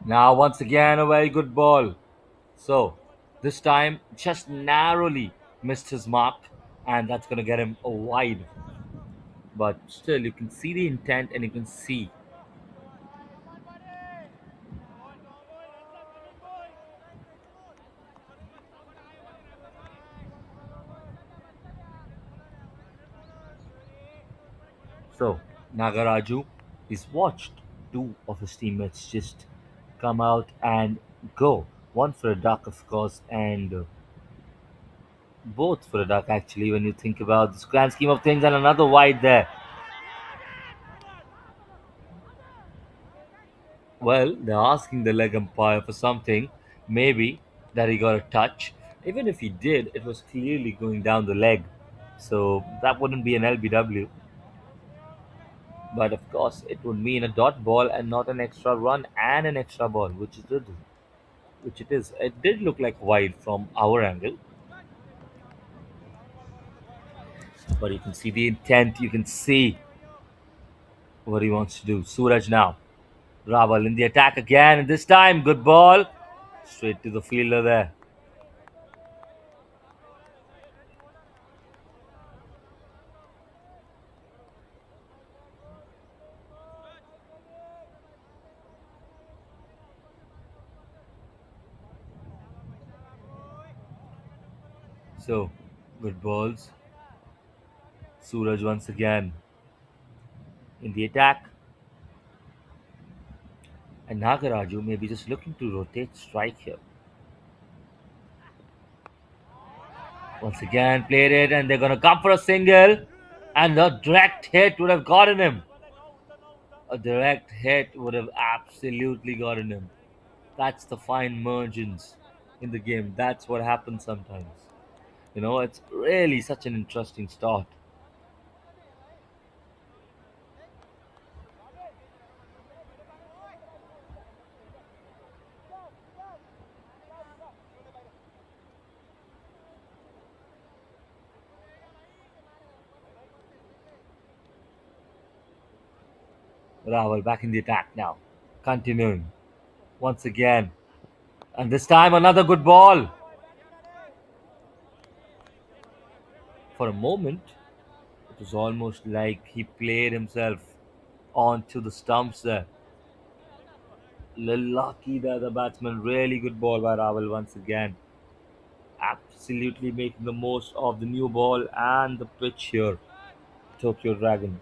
Now, once again, a very good ball. So, this time, just narrowly missed his mark, and that's going to get him a wide. But still, you can see the intent and you can see. So, Nagaraju is watched 2 of his teammates just come out and go. One for a duck, of course, and both for a duck, actually, when you think about this grand scheme of things, and another wide there. Well, they're asking the leg umpire for something, maybe that he got a touch. Even if he did, it was clearly going down the leg. So that wouldn't be an LBW. But of course, it would mean a dot ball and not an extra run and an extra ball, which it did. Which it is. It did look like wide from our angle, but you can see the intent. You can see what he wants to do. Suraj now. Raval in the attack again, and this time, good ball. Straight to the fielder there. So, good balls. Suraj once again in the attack. And Nagaraju may be just looking to rotate strike here. Once again, played it, and they're going to come for a single. And a direct hit would have gotten him. A direct hit would have absolutely gotten him. That's the fine margins in the game. That's what happens sometimes. It's really such an interesting start. Raval back in the attack now. Continuing. Once again. And this time another good ball. For a moment, it was almost like he played himself onto the stumps there. Little lucky there, the batsman. Really good ball by Raval once again. Absolutely making the most of the new ball and the pitch here. Tokyo Dragons.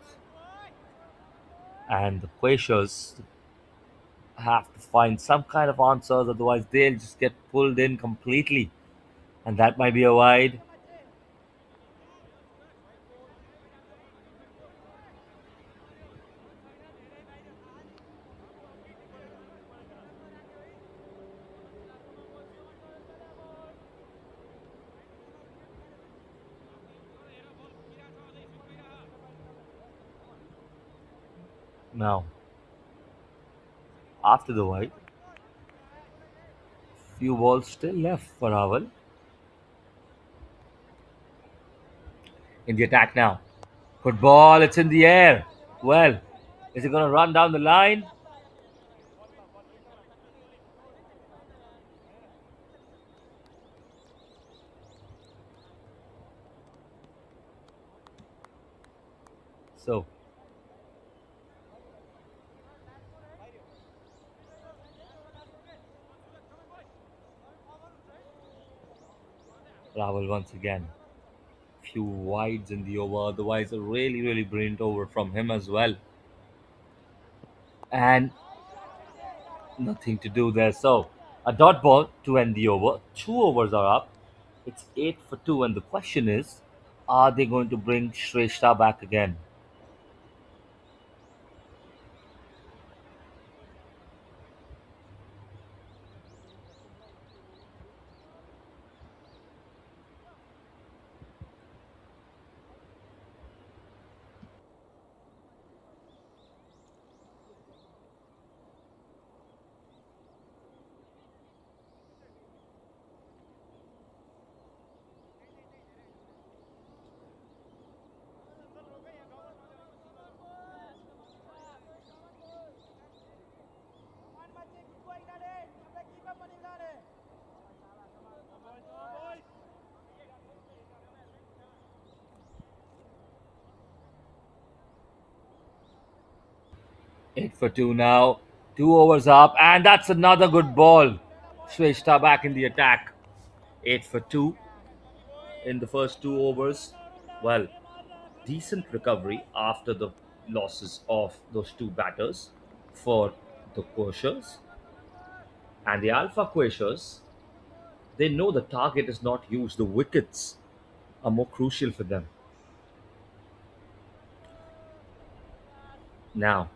And the Quashers have to find some kind of answers, otherwise they'll just get pulled in completely. And that might be a wide. Now, after the wide, few balls still left for Raval. In the attack now. Good ball, it's in the air. Well, is it going to run down the line? So, Raval once again. Few wides in the over, otherwise a really brilliant over from him as well. And nothing to do there. So, a dot ball to end the over. 2 overs are up. It's 8 for 2, and the question is, are they going to bring Shrestha back again? Eight for two now. 2 overs up, and that's another good ball. Shrestha back in the attack. 8 for 2 in the first 2 overs. Well, decent recovery after the losses of those two batters for the Quashers. And the Alpha Quashers, they know the target is not huge. The wickets are more crucial for them. Now,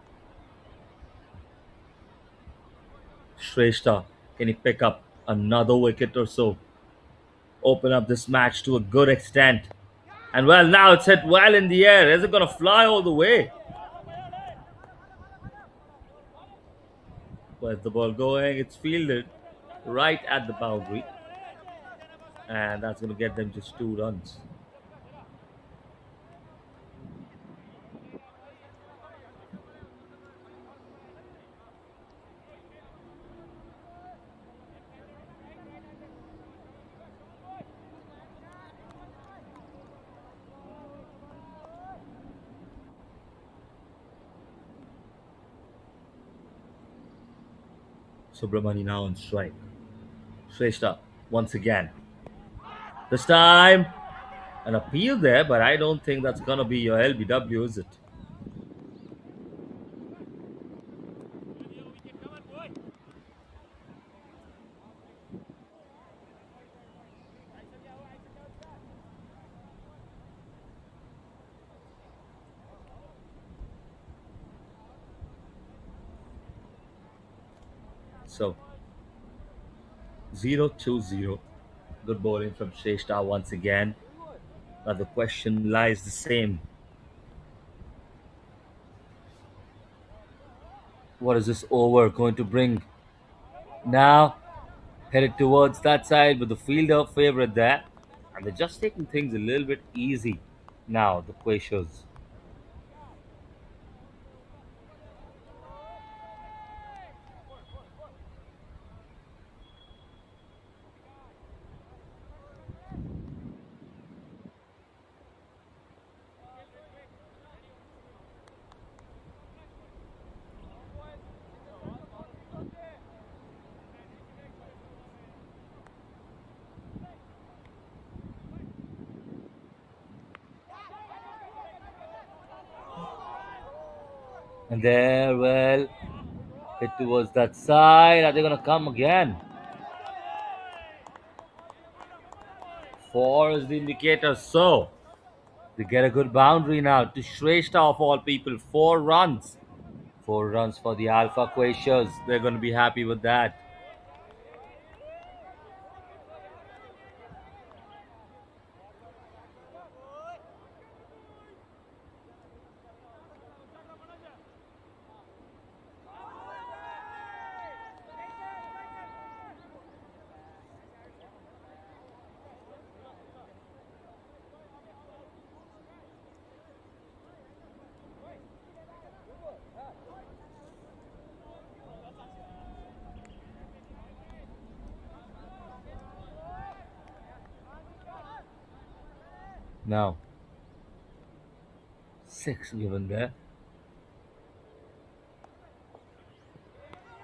Shrestha, can he pick up another wicket or so? Open up this match to a good extent. And well, now it's hit well in the air. Is it going to fly all the way? Where's the ball going? It's fielded right at the boundary. And that's going to get them just 2 runs. Subramani now on strike. Shrestha once again. This time, an appeal there, but I don't think that's going to be your LBW, is it? So, 0-2-0. Good bowling from Shrestha once again. Now the question lies the same. What is this over going to bring? Now, headed towards that side with the fielder favourite there. And they're just taking things a little bit easy now, the Quashers. And there, well, hit towards that side. Are they going to come again? 4 is the indicator. So, they get a good boundary now to Shrestha of all people. 4 runs. 4 runs for the Alpha Quashers. They're going to be happy with that. Now, 6 given there.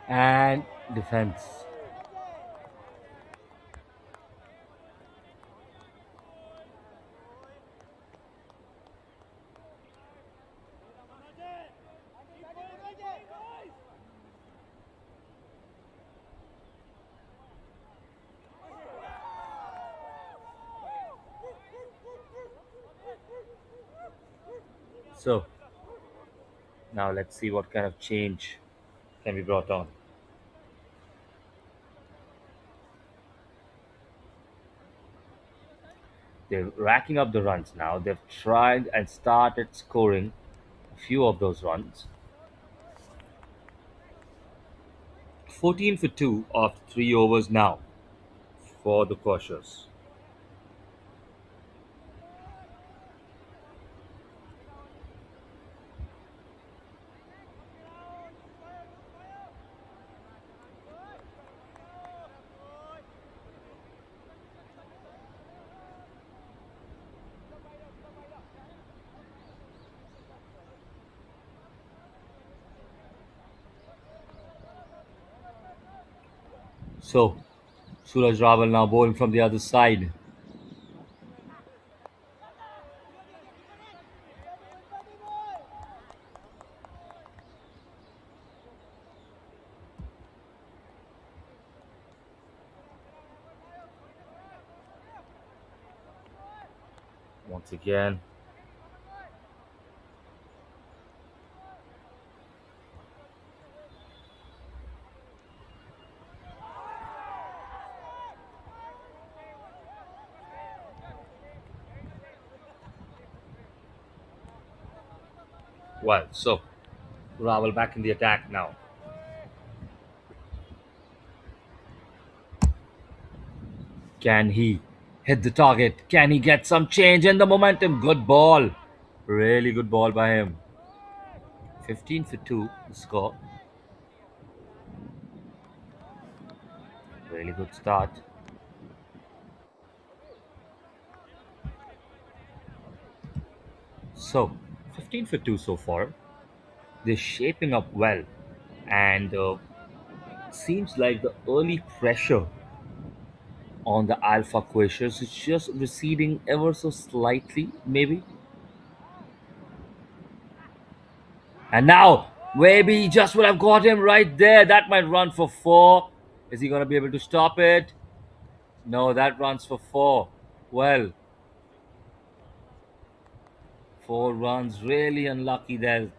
And defense. So, now let's see what kind of change can be brought on. They're racking up the runs now. They've tried and started scoring a few of those runs. 14 for 2 after 3 overs now for the Quashers. So, Suraj Rawal now bowling from the other side. Once again. Well, so Raval back in the attack now. Can he hit the target? Can he get some change in the momentum? Good ball. Really good ball by him. 15 for 2, the score. Really good start. So, 15 for 2 so far. They're shaping up well. And seems like the early pressure on the Alpha Quashers is just receding ever so slightly, maybe. And now, maybe he just would have got him right there. That might run for 4. Is he going to be able to stop it? No, that runs for 4. Well, 4 runs. Really unlucky there,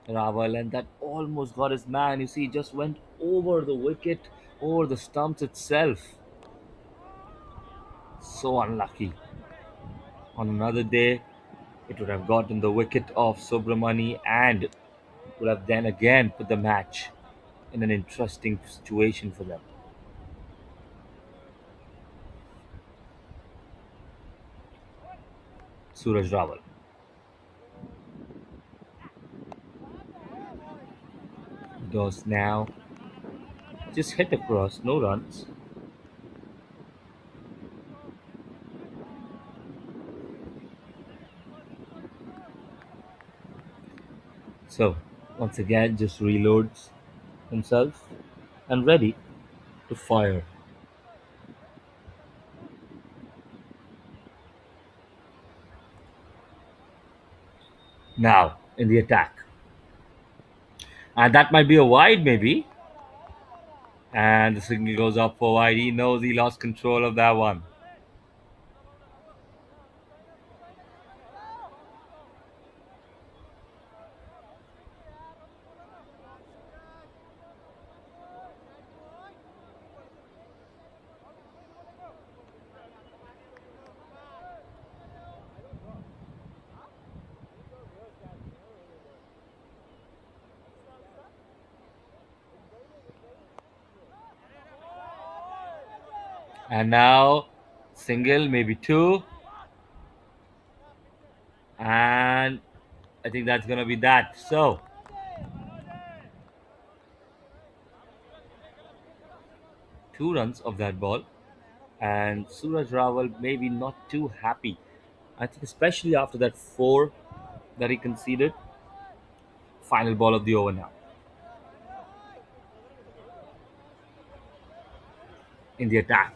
Raval. And that almost got his man. You see, he just went over the wicket, over the stumps itself. So unlucky. On another day, it would have gotten the wicket of Subramani and would have then again put the match in an interesting situation for them. Suraj Rawal. Does now just hit across, no runs. So once again just reloads himself and ready to fire. Now in the attack. And that might be a wide maybe. And the signal goes up for wide. He knows he lost control of that one. And now single, maybe 2. And I think that's going to be that. So 2 runs of that ball. And Suraj Rawal maybe not too happy. I think especially after that 4 that he conceded. Final ball of the over now. In the attack.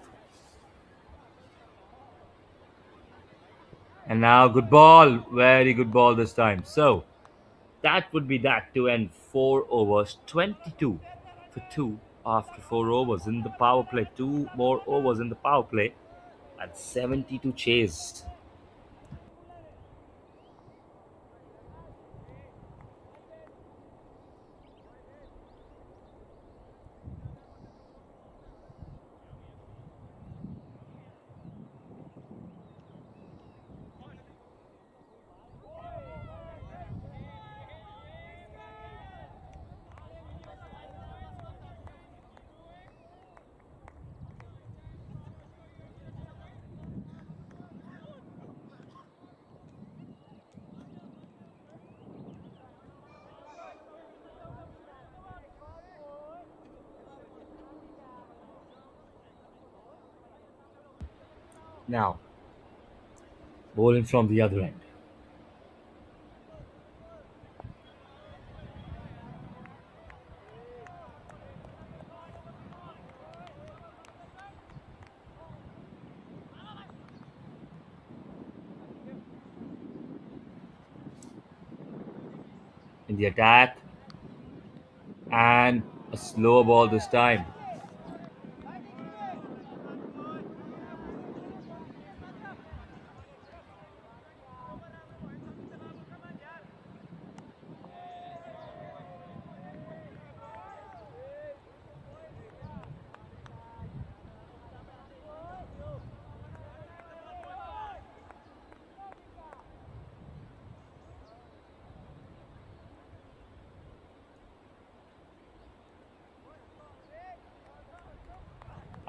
And now good ball. Very good ball this time. So that would be that to end 4 overs. 22 for 2 after 4 overs in the power play. 2 more overs in the power play. And 70 to chase. Now, bowling from the other end. In the attack. And a slow ball this time.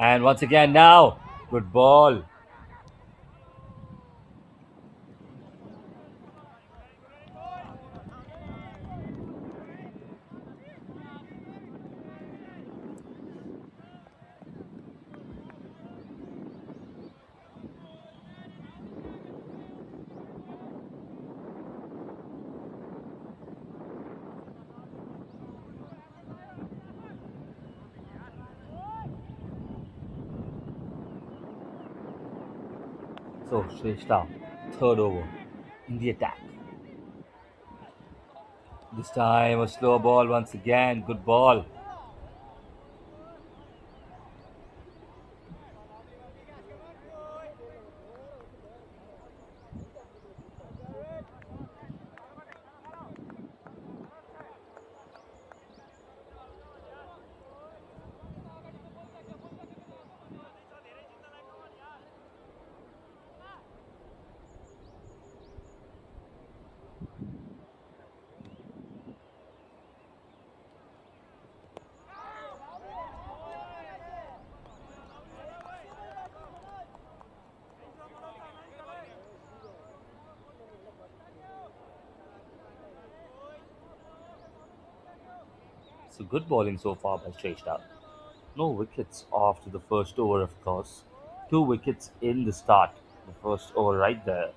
And once again now, good ball. So, Shrestha, third over in the attack. This time a slow ball once again. Good ball. So good bowling so far by Shrestha. No wickets after the first over, of course. 2 wickets in the start. The first over right there.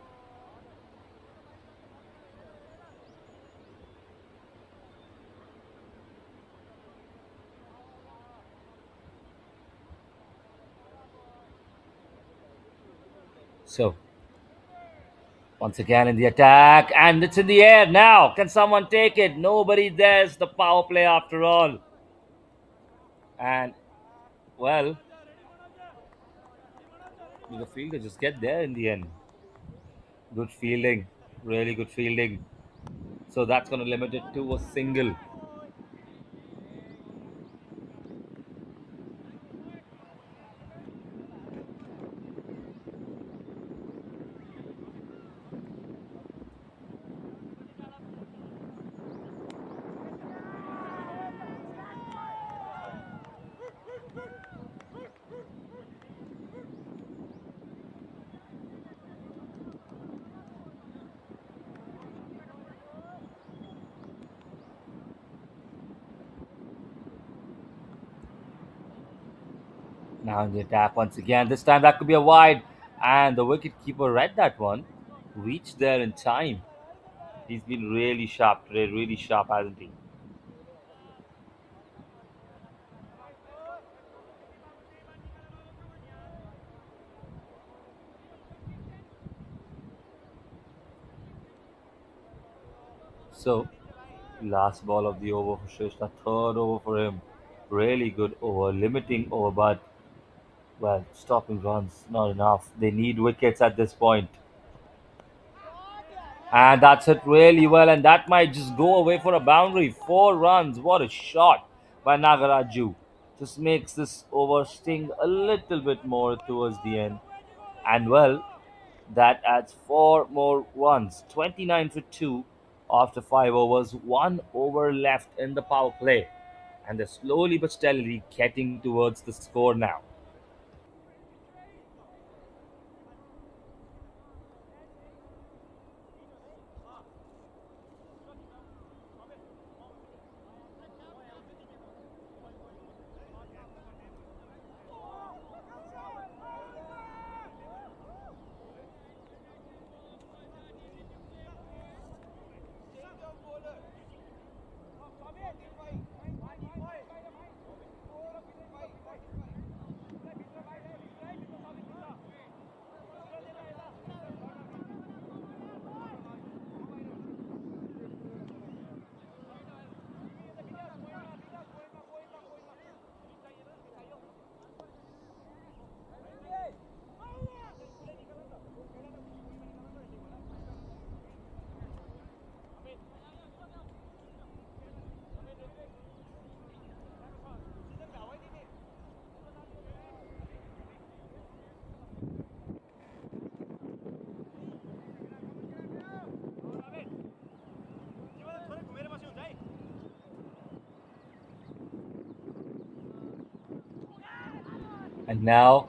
So once again in the attack, and it's in the air now. Can someone take it? Nobody there's the power play after all. And well, the fielder just get there in the end. Good fielding, really good fielding. So that's going to limit it to a single. Now in the attack once again. This time that could be a wide, and the wicketkeeper read that one. Reached there in time. He's been really sharp today, really sharp, hasn't he? So, last ball of the over for Shrestha, third over for him. Really good over, limiting over, but well, stopping runs not enough. They need wickets at this point. And that's it really well, and that might just go away for a boundary. 4 runs. What a shot by Nagaraju. Just makes this over sting a little bit more towards the end. And well, that adds 4 more runs. 29 for 2 after 5 overs. 1 over left in the power play. And they're slowly but steadily getting towards the score now. And now,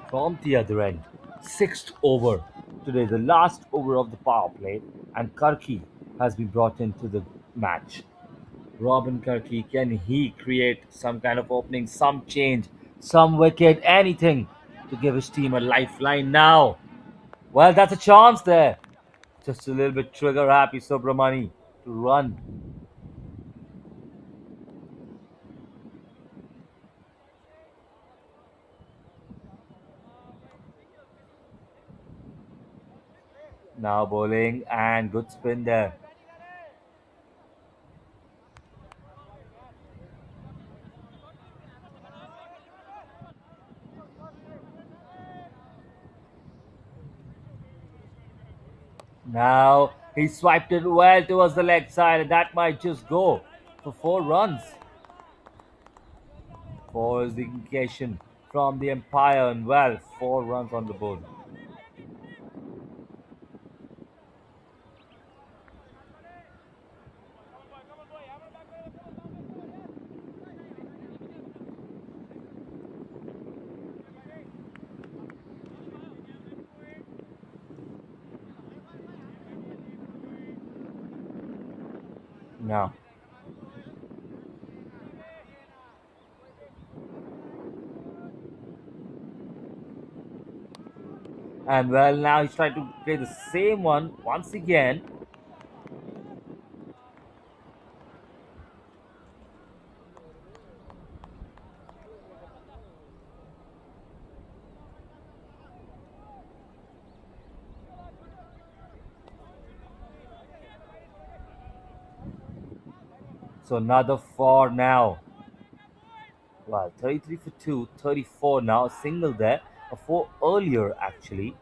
from the other end, sixth over. Today, the last over of the power play, and Karki has been brought into the match. Robin Karki, can he create some kind of opening, some change, some wicket, anything to give his team a lifeline now? Well, that's a chance there. Just a little bit trigger happy Subramani to run. Now bowling and good spin there. Now he swiped it well towards the leg side, and that might just go for 4 runs. 4 is the indication from the umpire, and well, 4 runs on the board. Now, and well, now he's trying to play the same one once again. So another 4 now. Well, 33 for 2, 34 now, a single there, a 4 earlier actually.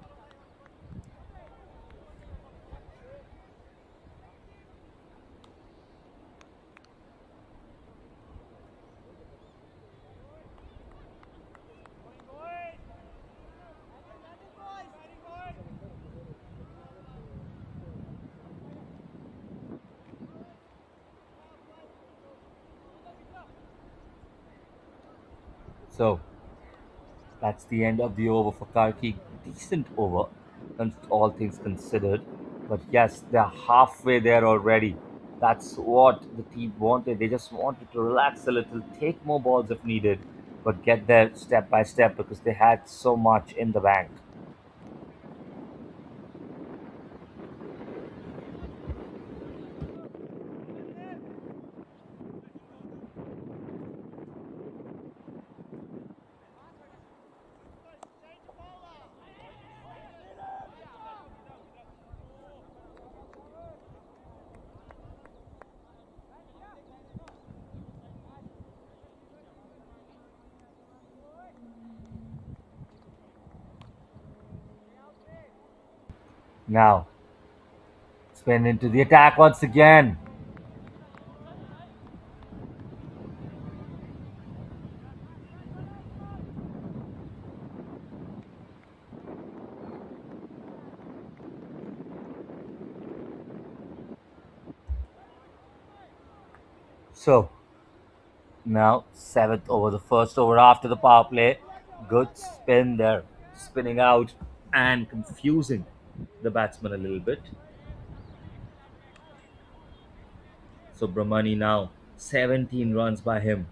So that's the end of the over for Karki. Decent over, all things considered. But yes, they're halfway there already. That's what the team wanted. They just wanted to relax a little, take more balls if needed, but get there step by step because they had so much in the bank. Now, spin into the attack once again. So, now 7th over, the first over after the power play. Good spin there, spinning out and confusing the batsman a little bit. So Brahmani now 17 runs by him.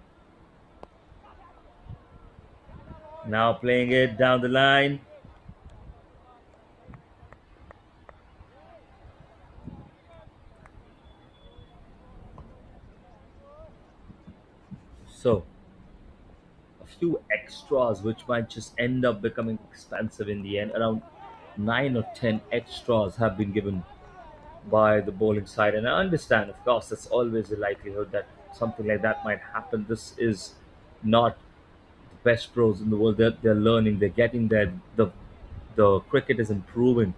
Now playing it down the line. So a few extras which might just end up becoming expensive in the end. Around 9 or 10 extras have been given by the bowling side, and I understand, of course, there's always a likelihood that something like that might happen. This is not the best pros in the world. They're learning, they're getting there. The cricket is improving,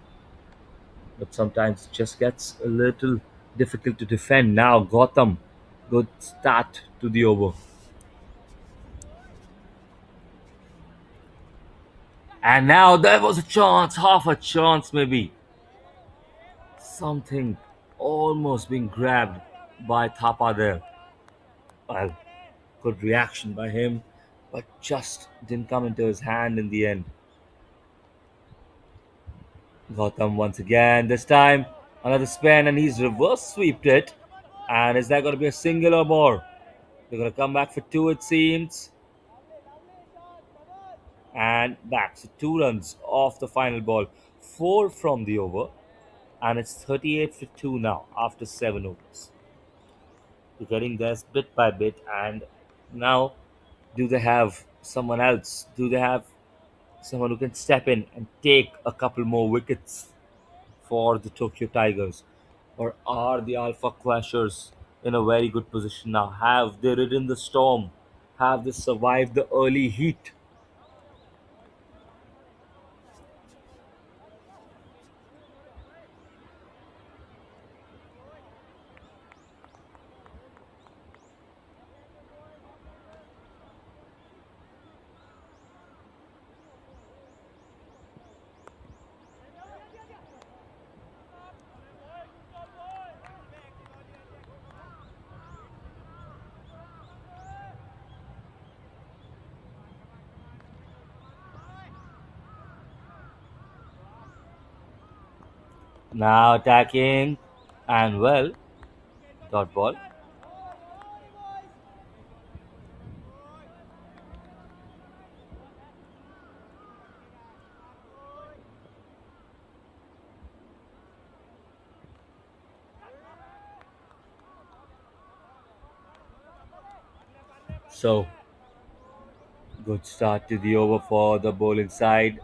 but sometimes it just gets a little difficult to defend. Now Gotham, good start to the over. And now there was a chance, half a chance maybe. Something almost being grabbed by Thapa there. Well, good reaction by him. but just didn't come into his hand in the end. Gautam once again, this time another spin, and he's reverse sweeped it. And is that going to be a single or more? They're going to come back for two, it seems. And back. So 2 runs off the final ball. 4 from the over. And it's 38 for 2 now after 7 overs. They're getting there bit by bit. And now, do they have someone else? Do they have someone who can step in and take a couple more wickets for the Tokyo Tigers? Or are the Alpha Quashers in a very good position now? Have they ridden the storm? Have they survived the early heat? Now attacking, and well, dot ball. So, good start to the over for the bowling side.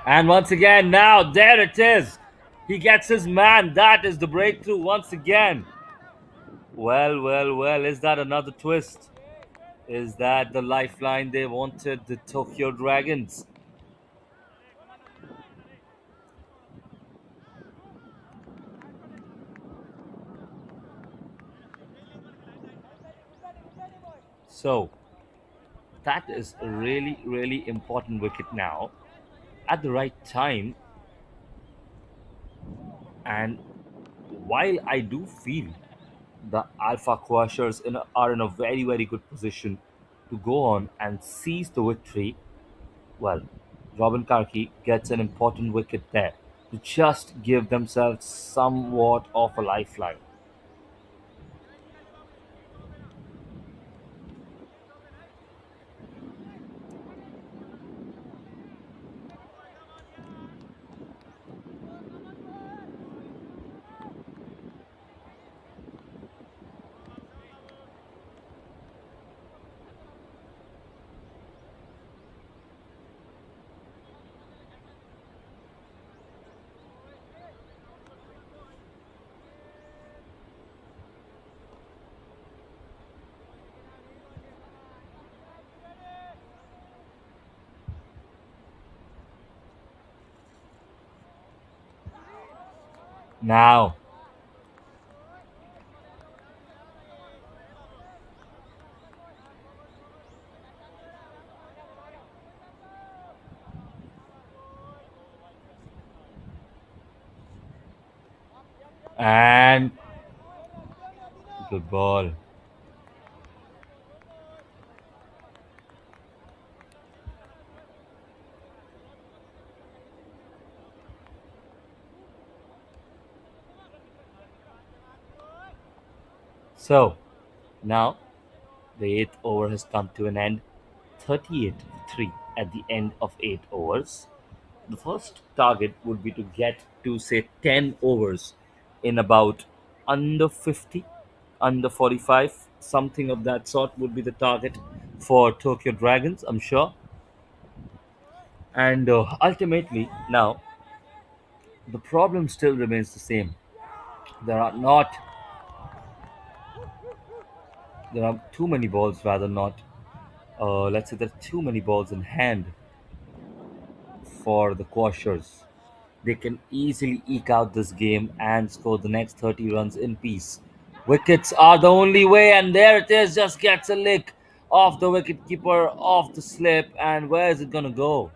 And once again, now there it is. He gets his man. That is the breakthrough once again. Well, well, well. Is that another twist? Is that the lifeline they wanted, the Tokyo Dragons? So, that is a really, really important wicket now at the right time. And while I do feel the Alpha Quashers are in a very, very good position to go on and seize the victory, well, Robin Karki gets an important wicket there to just give themselves somewhat of a lifeline. Now, and good ball. So, now the eighth over has come to an end. 38-3 at the end of 8 overs. The first target would be to get to say 10 overs in about under 50, under 45, something of that sort would be the target for Tokyo Dragons, I'm sure. And ultimately, now the problem still remains the same. There are not, there are too many balls, rather, not, let's say there are too many balls in hand for the Quashers. They can easily eke out this game and score the next 30 runs in peace. Wickets are the only way, and there it is, just gets a lick off the wicketkeeper, off the slip, and where is it going to go?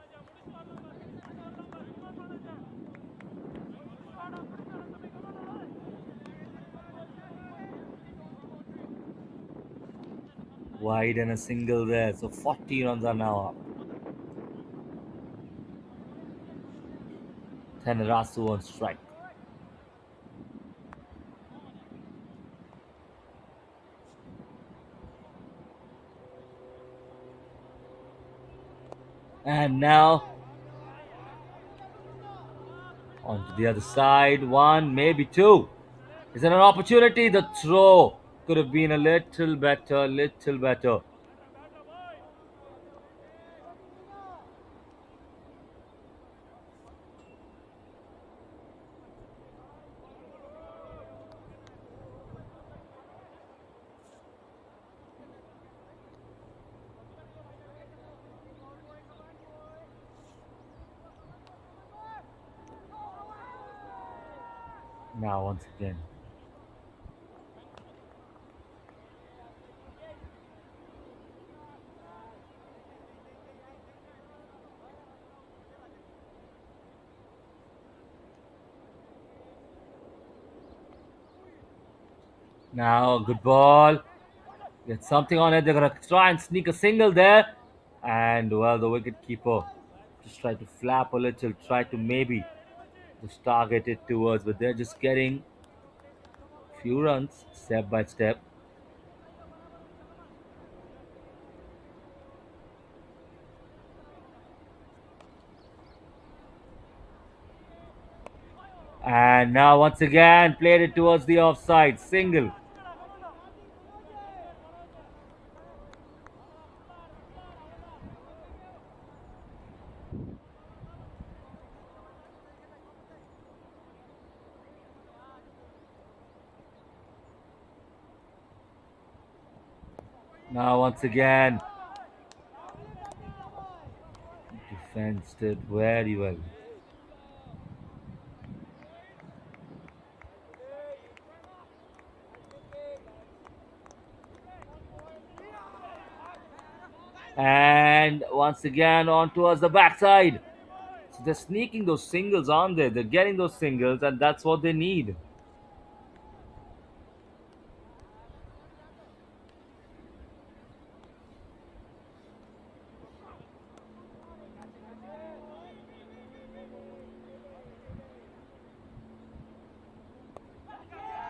Wide and a single there. So 40 runs are now up. Tenerasu on strike. And now on to the other side. One, maybe two. Is it an opportunity? The throw could have been a little better, little better. Now once again. Now, good ball. Get something on it. They're going to try and sneak a single there. And, well, the wicketkeeper just try to flap a little, try to maybe just target it towards, but they're just getting few runs step by step. And now, once again, played it towards the offside. Single. Now, once again, defense did very well. And once again, on towards the backside. So they're sneaking those singles on there. They're getting those singles, and that's what they need.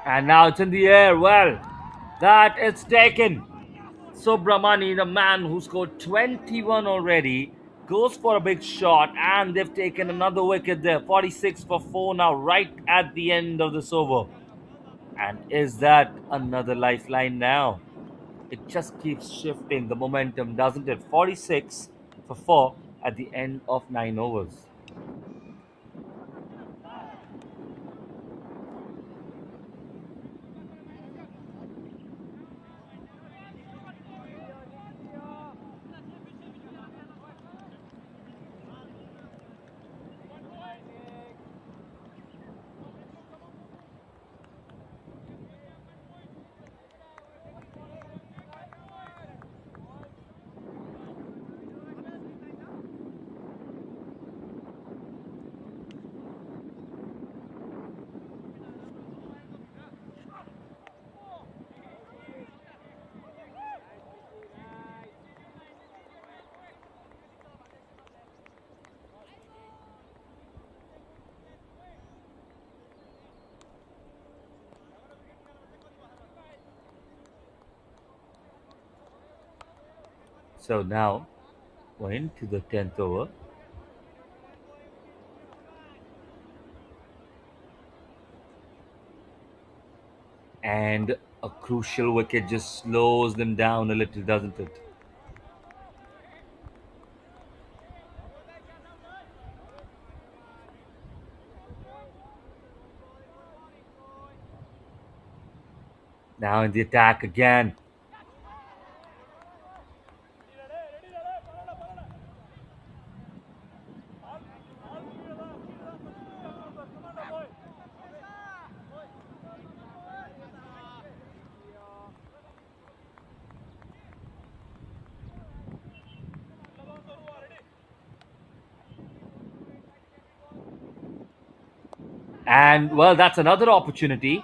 And now it's in the air. Well, that is taken. Subramani, the man who scored 21 already, goes for a big shot, and they've taken another wicket there. 46 for 4 now, right at the end of this over. And is that another lifeline now? It just keeps shifting the momentum, doesn't it? 46 for 4 at the end of 9 overs. So now we're into the 10th over. And a crucial wicket just slows them down a little, doesn't it? Now in the attack again. And well, that's another opportunity.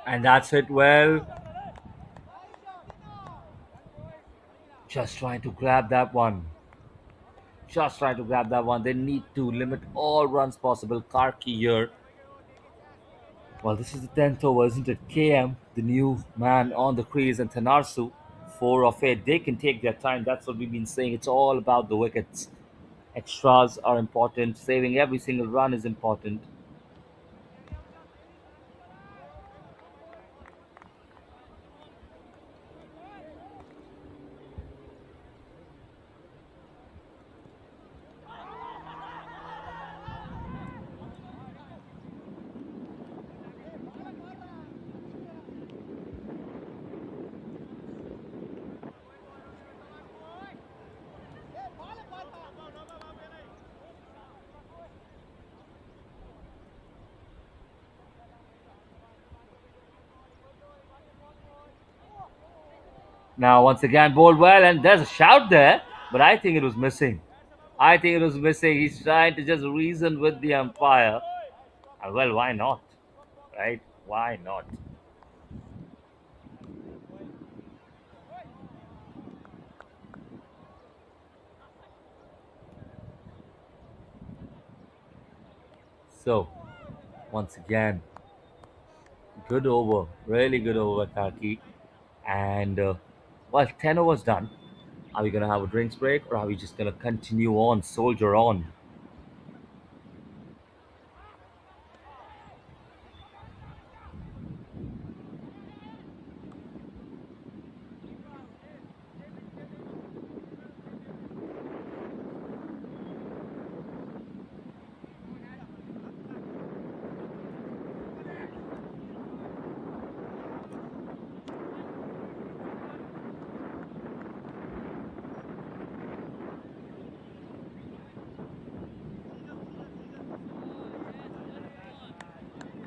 And that's it well. Just trying to grab that one. Just trying to grab that one. They need to limit all runs possible. Karki here. Well, this is the 10th over, isn't it? KM, the new man on the crease, and Thanarsu, 4 of 8. They can take their time. That's what we've been saying. It's all about the wickets. Extras are important. Saving every single run is important. Now, once again, bowled well, and there's a shout there, but I think it was missing. I think it was missing. He's trying to just reason with the umpire. And well, why not? Right? Why not? So, once again, good over. Really good over, Taki. And, well, 10 overs done. Are we going to have a drinks break or are we just going to continue on, soldier on?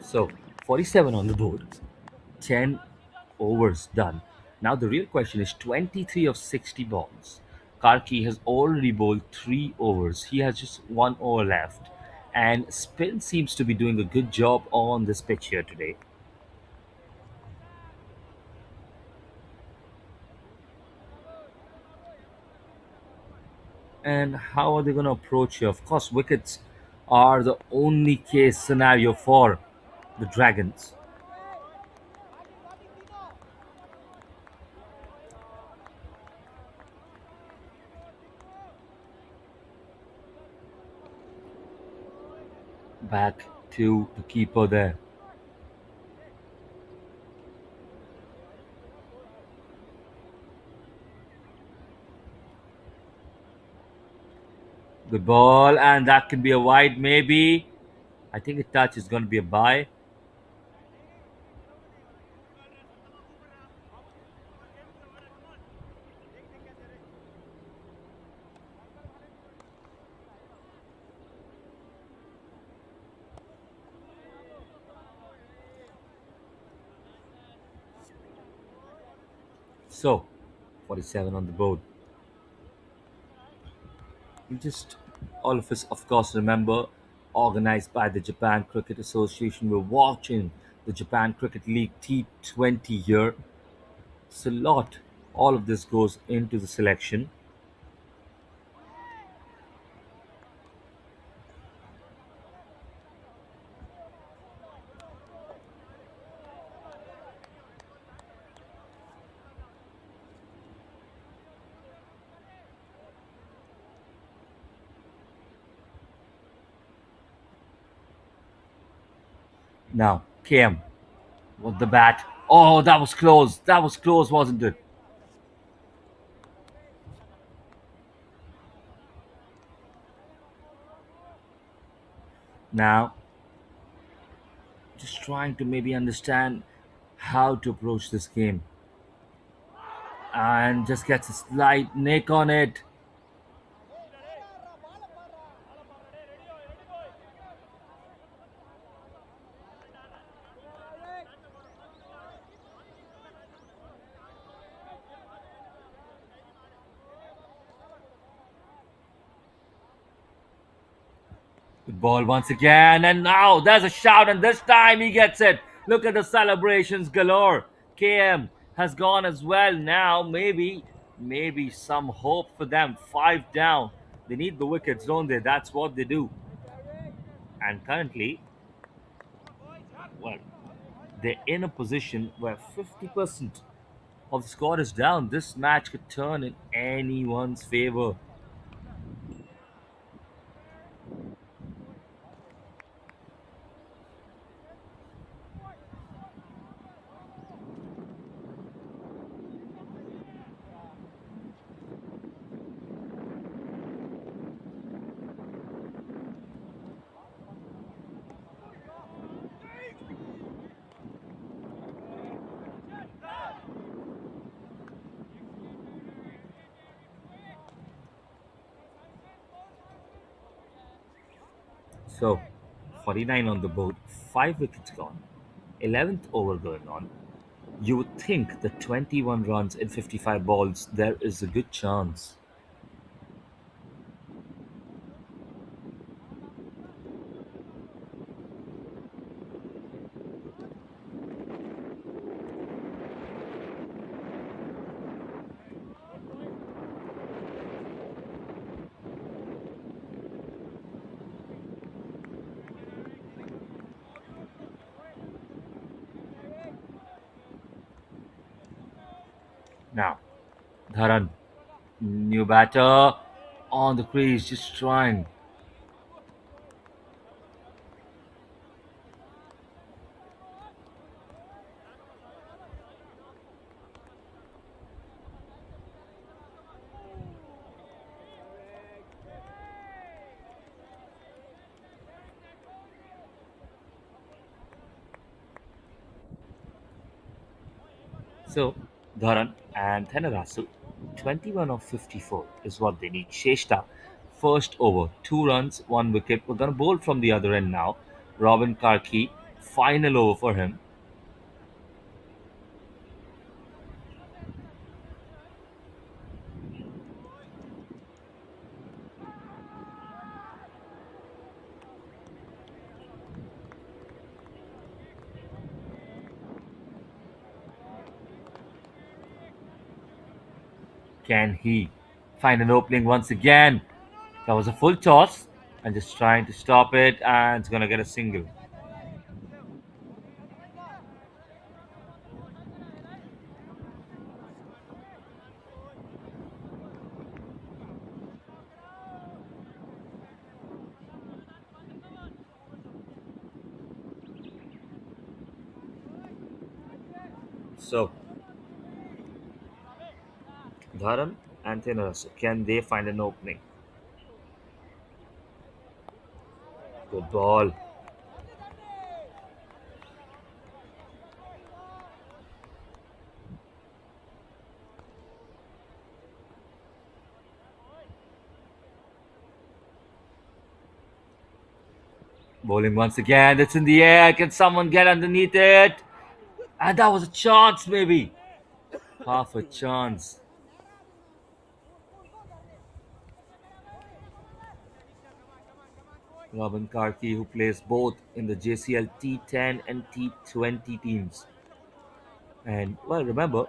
So, 47 on the board, 10 overs done. Now, the real question is 23 of 60 balls. Karki has already bowled 3 overs. He has just 1 over left. And spin seems to be doing a good job on this pitch here today. And how are they going to approach here? Of course, wickets are the only case scenario for the Dragons. Back to the keeper there. Good ball, and that can be a wide maybe. I think a touch is going to be a bye. So, 47 on the board. We just, all of us, of course, remember, organized by the Japan Cricket Association. We're watching the Japan Cricket League T20 here. It's a lot. All of this goes into the selection. Now, KM with the bat. Oh, that was close. That was close, wasn't it? Now, just trying to maybe understand how to approach this game. And just gets a slight nick on it. Good ball once again, and now there's a shout, and this time he gets it. Look at the celebrations galore. KM has gone as well now. Maybe some hope for them. 5 down. They need the wickets, don't they? That's what they do. And currently, well, they're in a position where 50% of the score is down. This match could turn in anyone's favor. So, 49 on the board, 5 wickets gone, 11th over going on. You would think that 21 runs in 55 balls, there is a good chance. Now, Dharan, new batter on the crease, just trying. So, Dharan and Thanarasu, 21 of 54 is what they need. Sheshta, first over, 2 runs, 1 wicket. We're going to bowl from the other end now. Robin Karki, final over for him. Can he find an opening once again? That was a full toss and just trying to stop it, and it's going to get a single. So, Dharan and Thanarasu, can they find an opening? Good ball. Bowling once again. It's in the air. Can someone get underneath it? And that was a chance, maybe. Half a chance. Robin Karki, who plays both in the JCL T10 and T20 teams. And, well, remember,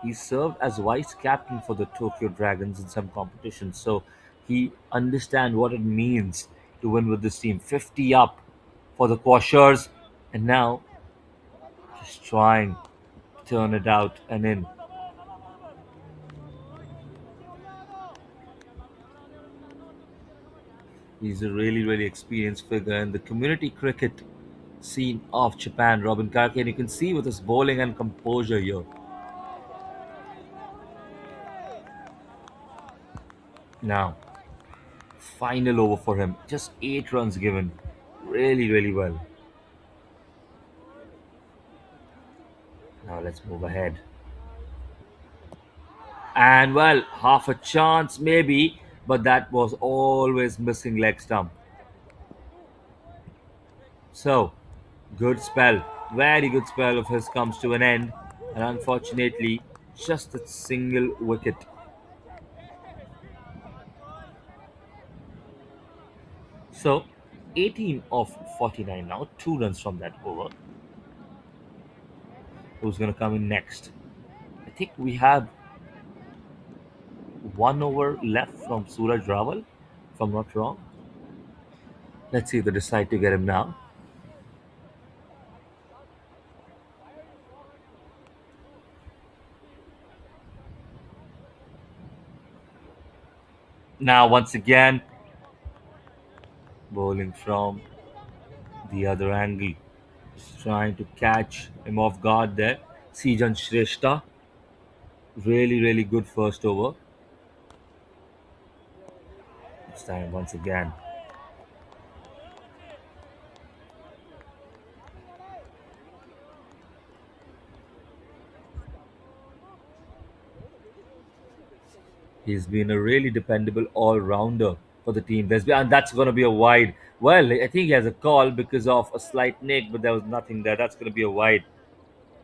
he served as vice captain for the Tokyo Dragons in some competitions. So he understands what it means to win with this team. 50 up for the Quashers. And now, just trying to turn it out and in. He's a really experienced figure in the community cricket scene of Japan, Robin Karki, and you can see with his bowling and composure here. Now, final over for him. Just 8 runs given. Really well. Now let's move ahead. And well, half a chance maybe, but that was always missing leg stump. So, good spell. Very good spell of his comes to an end. And unfortunately, just a single wicket. So, 18 of 49 now, 2 runs from that over. Who's going to come in next? I think we have 1 over left from Suraj Raval, if I'm not wrong. Let's see if they decide to get him now. Now, once again, bowling from the other angle. Just trying to catch him off guard there. Sijan Shrestha. Really, really good first over. This time, once again. He's been a really dependable all-rounder for the team. And that's going to be a wide. Well, I think he has a call because of a slight nick, but there was nothing there. That's going to be a wide.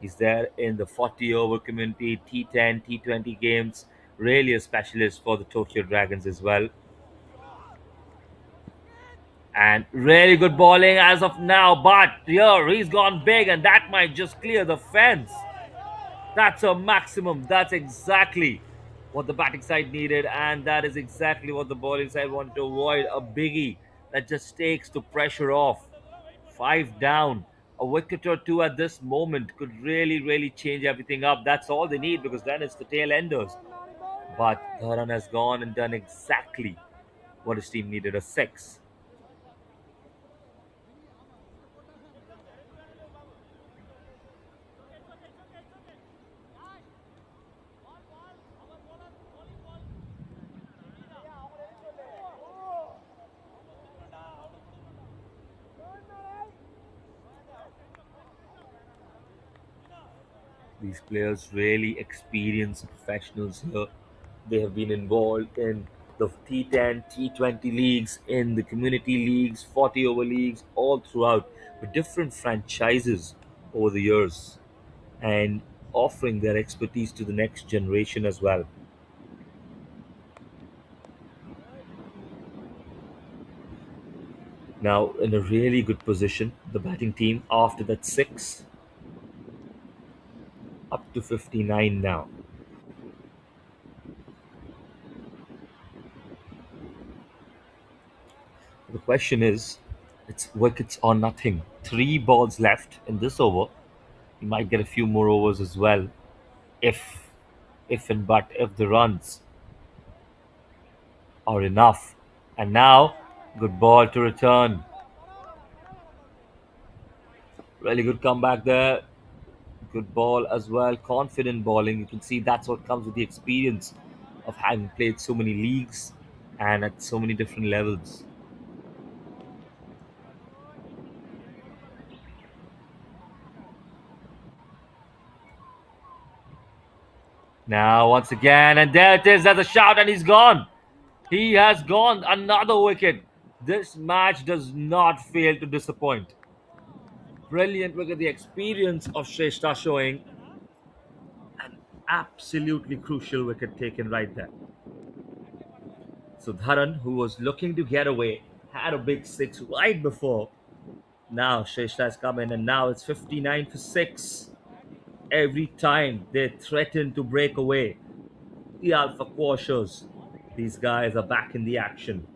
He's there in the 40 over community, T10, T20 games. Really a specialist for the Tokyo Dragons as well. And really good bowling as of now, but here he's gone big, and that might just clear the fence. That's a maximum. That's exactly what the batting side needed, and that is exactly what the bowling side wanted to avoid. A biggie that just takes the pressure off. 5 down. A wicket or two at this moment could really, really change everything up. That's all they need, because then it's the tail enders. But Dharan has gone and done exactly what his team needed, a six. These players really experienced professionals here. They have been involved in the T10, T20 leagues, in the community leagues, 40 over leagues, all throughout, with different franchises over the years, and offering their expertise to the next generation as well. Now, in a really good position, the batting team after that six, up to 59 now. The question is, it's wickets or nothing. 3 balls left in this over. He might get a few more overs as well, if and but if the runs are enough. And now, good ball to return. Really good comeback there. Good ball as well. Confident bowling. You can see that's what comes with the experience of having played so many leagues and at so many different levels. Now, once again, and there it is. There's a shout, and he's gone. He has gone. Another wicket. This match does not fail to disappoint. Brilliant. Look at the experience of Shrestha showing. An absolutely crucial wicket taken right there. So Dharan, who was looking to get away, had a big six right before. Now Shrestha has come in, and now it's 59 for six. Every time they threaten to break away, the Alpha Quashers, these guys are back in the action.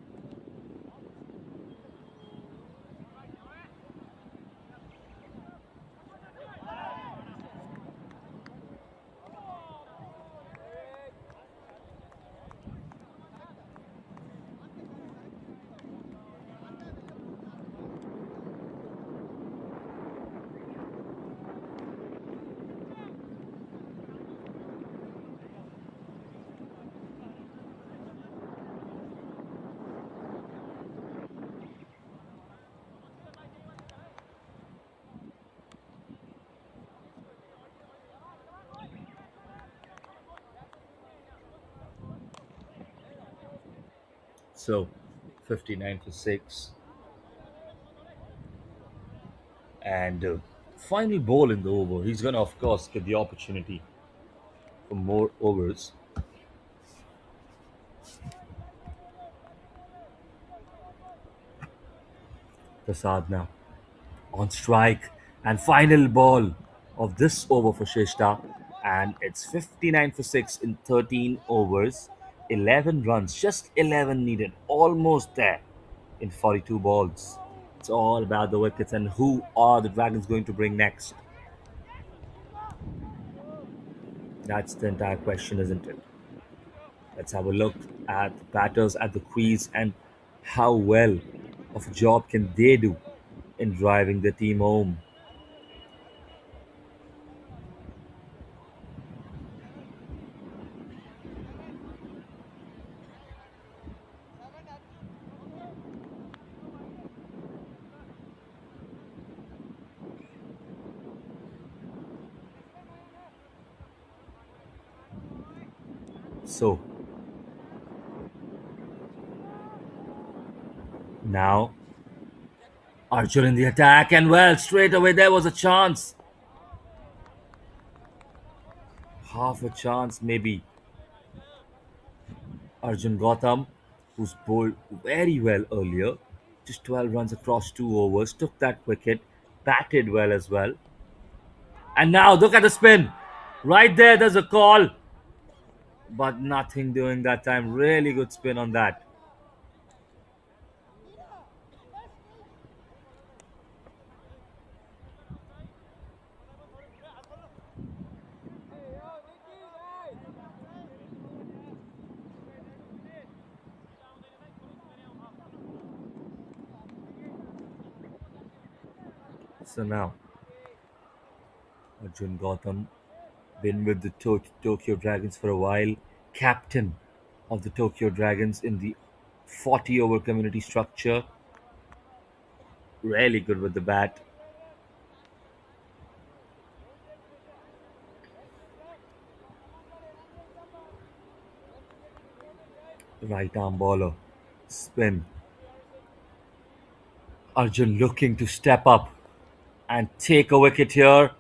So 59 for six. And final ball in the over. He's going to, of course, get the opportunity for more overs. Prasad now on strike, and final ball. of this over for Shrestha, and it's 59 for 6 in 13 overs, 11 runs, just 11 needed, almost there in 42 balls. It's all about the wickets and who are the Dragons going to bring next. That's the entire question, isn't it? Let's have a look at the batters at the crease and how well of a job can they do in driving the team home. So now Archer in the attack, and well, straight away there was a chance. Half a chance, maybe. Arjun Gautam, who's bowled very well earlier, just 12 runs across 2 overs, took that wicket, batted well as well. And now look at the spin. Right there, there's a call. But nothing doing that time. Really good spin on that. So now, Arjun Gautam, been with the Tokyo Dragons for a while, captain of the Tokyo Dragons in the 40 over community structure. Really good with the bat. Right arm bowler. Spin. Arjun looking to step up and take a wicket here.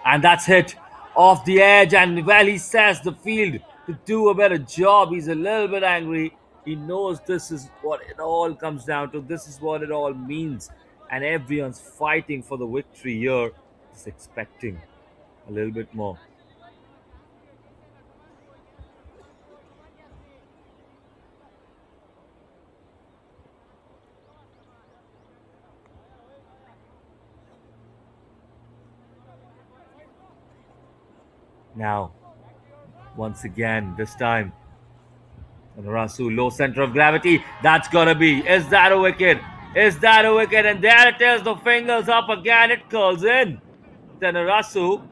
And that's hit off the edge. And well, he says the field to do a better job. He's a little bit angry. He knows this is what it all comes down to. This is what it all means. And everyone's fighting for the victory here. Just expecting a little bit more. Now, once again, this time, Rasu, low center of gravity. That's gotta be. Is that a wicket? Is that a wicket? And there it is. The fingers up again. It curls in. Then Rasu,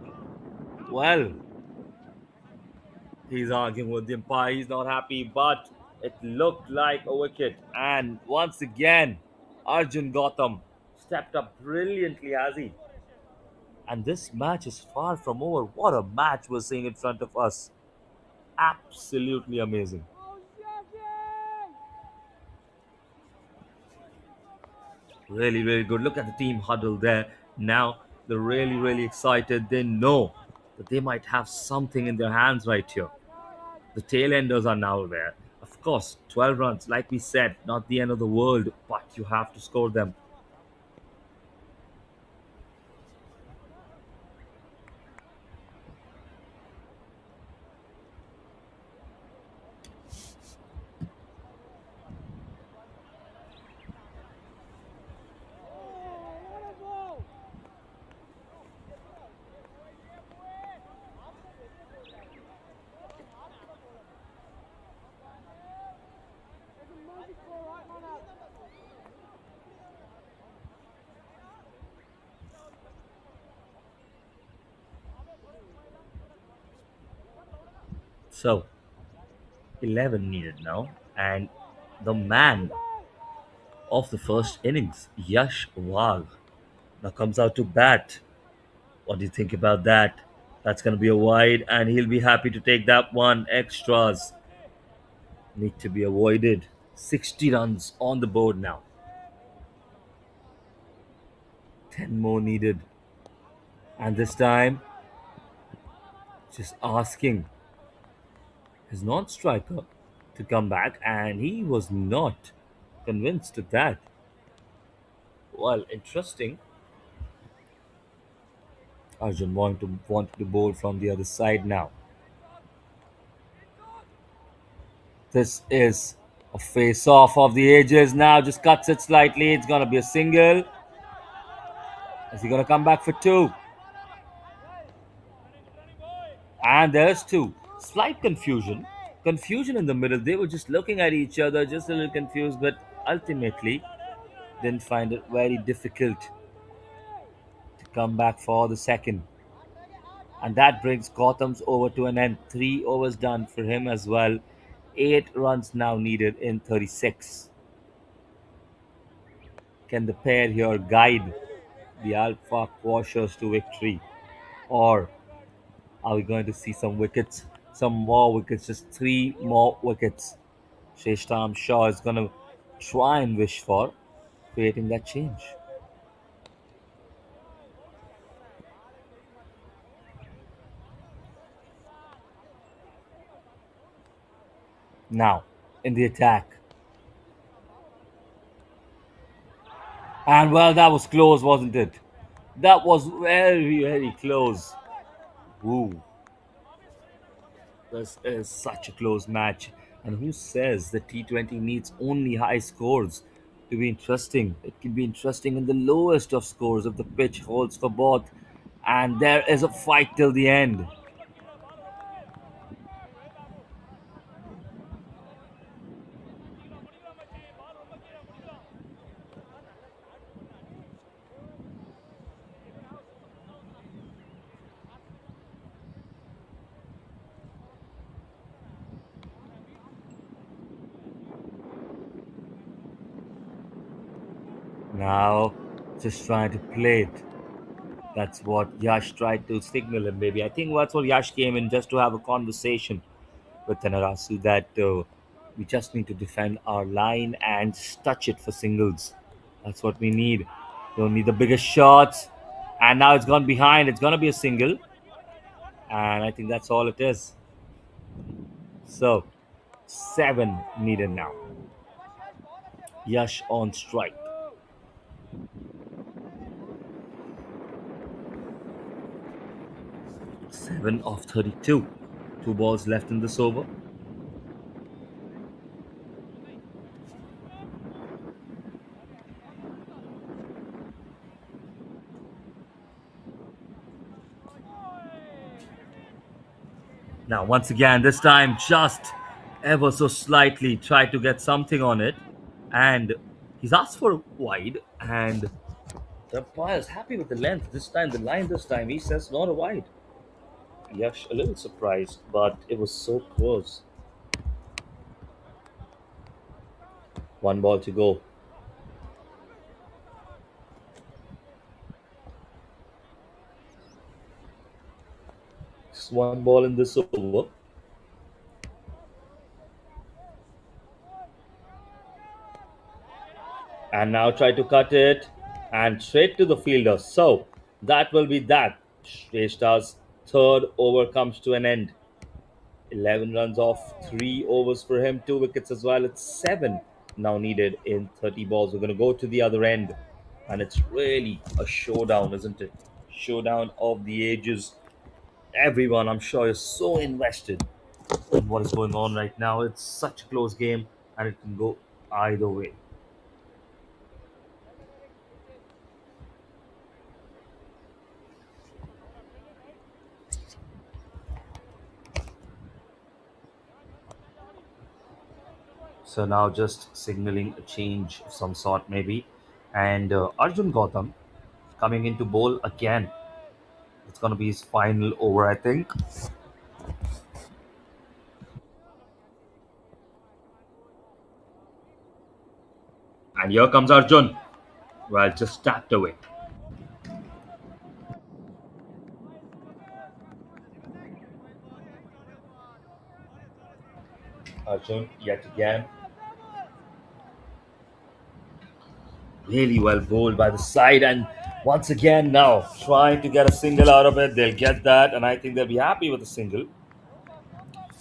well, he's arguing with the umpire. He's not happy, but it looked like a wicket. And once again, Arjun Gautam stepped up brilliantly, has he? And this match is far from over. What a match we're seeing in front of us. Absolutely amazing. Really, really good. Look at the team huddle there. Now they're really, really excited. They know that they might have something in their hands right here. The tail enders are now there. Of course, 12 runs, like we said, not the end of the world, but you have to score them. So, 11 needed now, and the man of the first innings, Yash Wagh, now comes out to bat. What do you think about that? That's going to be a wide, and he'll be happy to take that one. Extras need to be avoided. 60 runs on the board now. 10 more needed. And this time, just asking his non striker to come back, and he was not convinced of that. Well, interesting. Arjun wanting to bowl from the other side now. This is a face off of the ages now. Just cuts it slightly. It's gonna be a single. Is he gonna come back for two? And there's two. Slight confusion. Confusion in the middle. They were just looking at each other, just a little confused, but ultimately didn't find it very difficult to come back for the second. And that brings Gautam's over to an end. 3 overs done for him as well. 8 runs now needed in 36. Can the pair here guide the Alpha Quashers to victory? Or are we going to see some wickets? Some more wickets, just 3 more wickets. Shrestha, I'm sure, is going to try and wish for creating that change. Now, in the attack. And well, that was close, wasn't it? That was very, very close. Woo. This is such a close match. And who says that T20 needs only high scores to be interesting? It can be interesting in the lowest of scores if the pitch holds for both. And there is a fight till the end. Now, just trying to play it. That's what Yash tried to signal him, maybe. I think that's what Yash came in just to have a conversation with Tanarasu that we just need to defend our line and touch it for singles. That's what we need. Don't need the biggest shots. And now it's gone behind. It's going to be a single. And I think that's all it is. So, 7 needed now. Yash on strike. 7 of 32. 2 balls left in this over. Now, once again, this time just ever so slightly tried to get something on it. And he's asked for a wide. And the umpire is happy with the length. This time, the line this time, he says not a wide. Yash a little surprised, but it was so close. 1 ball to go. Just 1 ball in this over. And now try to cut it and straight to the fielder. So that will be that. Shrestha's third over comes to an end. 11 runs off 3 overs for him, 2 wickets as well. It's 7 now needed in 30 balls. We're going to go to the other end. And it's really a showdown, isn't it? Showdown of the ages. Everyone, I'm sure, is so invested in what is going on right now. It's such a close game and it can go either way. So now just signaling a change of some sort, maybe. And Arjun Gautam coming into bowl again. It's going to be his final over, I think. And here comes Arjun. Well, just tapped away. Arjun yet again. Really well bowled by the side, and once again now trying to get a single out of it. They'll get that, and I think they'll be happy with a single.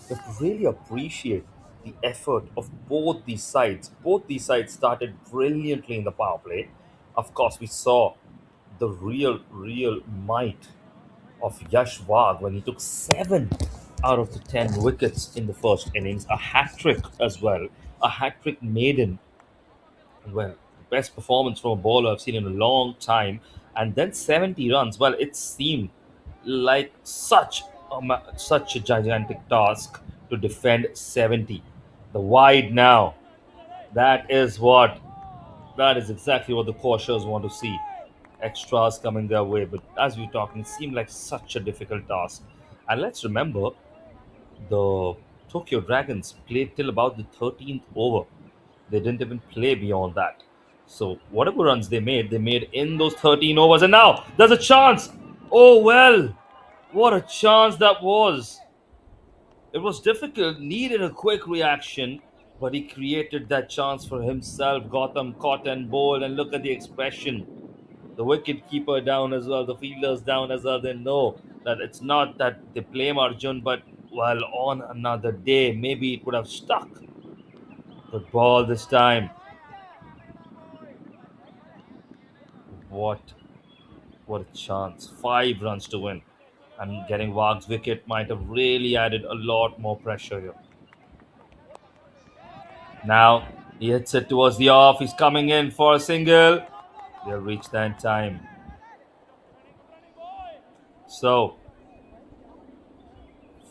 But really appreciate the effort of both these sides. Both these sides started brilliantly in the power play. Of course, we saw the real might of Yash Wagh when he took 7 out of the 10 wickets in the first innings, a hat trick as well, a hat trick maiden. Well, best performance from a bowler I've seen in a long time, and then 70 runs. Well, it seemed like such a gigantic task to defend 70. The wide now. That is what that is exactly what the Quashers want to see. Extras coming their way, but as we're talking, it seemed like such a difficult task. And let's remember the Tokyo Dragons played till about the 13th over. They didn't even play beyond that. So whatever runs they made in those 13 overs. And now there's a chance. Oh well, what a chance that was. It was difficult, needed a quick reaction, but he created that chance for himself. Gotham caught and bowled, and look at the expression. The wicket keeper down as well, the fielders down as well. They know that it's not that they blame Arjun, but well, on another day, maybe it would have stuck. Good ball this time. What what a chance. 5 runs to win. And getting Wagh's wicket might have really added a lot more pressure here. Now he hits it towards the off. He's coming in for a single. They'll reach that in time. So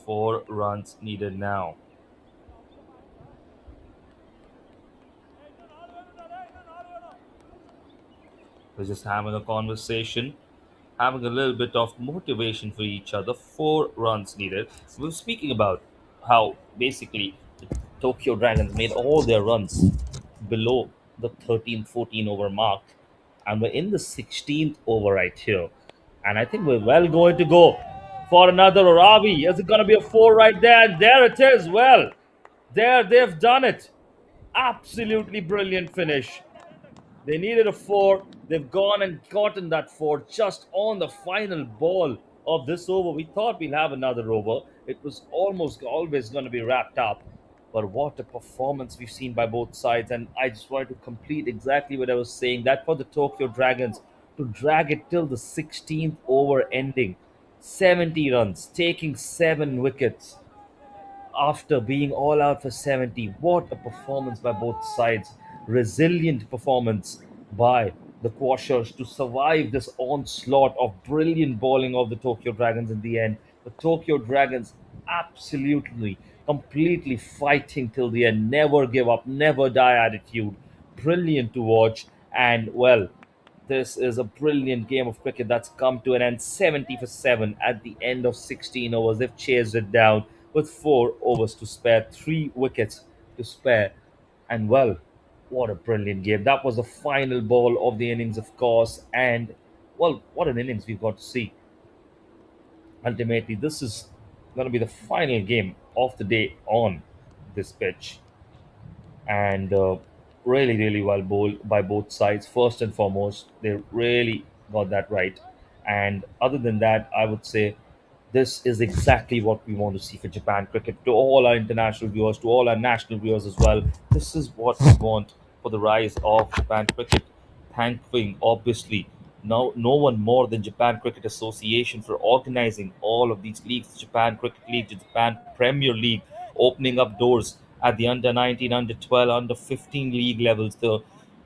4 runs needed now. We're just having a conversation, having a little bit of motivation for each other. 4 runs needed. We were speaking about how basically the Tokyo Dragons made all their runs below the 13, 14 over mark, and we're in the 16th over right here. And I think we're well going to go for another, or are we? Is it going to be a 4 right there? And there it is. Well, there they've done it. Absolutely brilliant finish. They needed a 4. They've gone and gotten that 4 just on the final ball of this over. We thought we'll have another over. It was almost always going to be wrapped up. But what a performance we've seen by both sides. And I just wanted to complete exactly what I was saying. That for the Tokyo Dragons to drag it till the 16th over ending. 70 runs, taking 7 wickets after being all out for 70. What a performance by both sides. Resilient performance by the Quashers to survive this onslaught of brilliant bowling of the Tokyo Dragons in the end. The Tokyo Dragons absolutely, completely fighting till the end. Never give up, never die attitude. Brilliant to watch. And well, this is a brilliant game of cricket that's come to an end. 70 for 7 at the end of 16 overs. They've chased it down with 4 overs to spare, 3 wickets to spare. And well, what a brilliant game. That was the final ball of the innings, of course. And well, what an innings we've got to see. Ultimately, this is going to be the final game of the day on this pitch. And really, really well bowled by both sides. First and foremost, they really got that right. And other than that, I would say this is exactly what we want to see for Japan cricket. To all our international viewers, to all our national viewers as well, this is what we want for the rise of Japan cricket. Thanking, obviously, no one more than Japan Cricket Association for organizing all of these leagues, the Japan Cricket League, the Japan Premier League, opening up doors at the under 19, under 12, under 15 league levels there,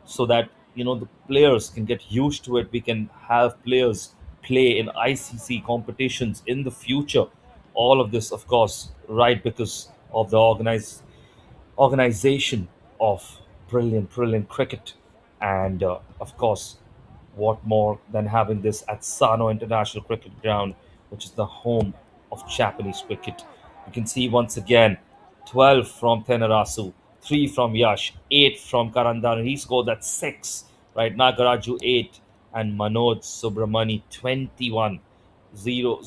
so that the players can get used to it. We can have players play in ICC competitions in the future. All of this, of course, right because of the organization of brilliant cricket. And of course, what more than having this at Sano International Cricket Ground, which is the home of Japanese cricket. You can see once again 12 from Tenarasu, 3 from Yash, 8 from Karandan. He scored that 6, right? Nagaraju 8, and Manoj Subramani 21. 0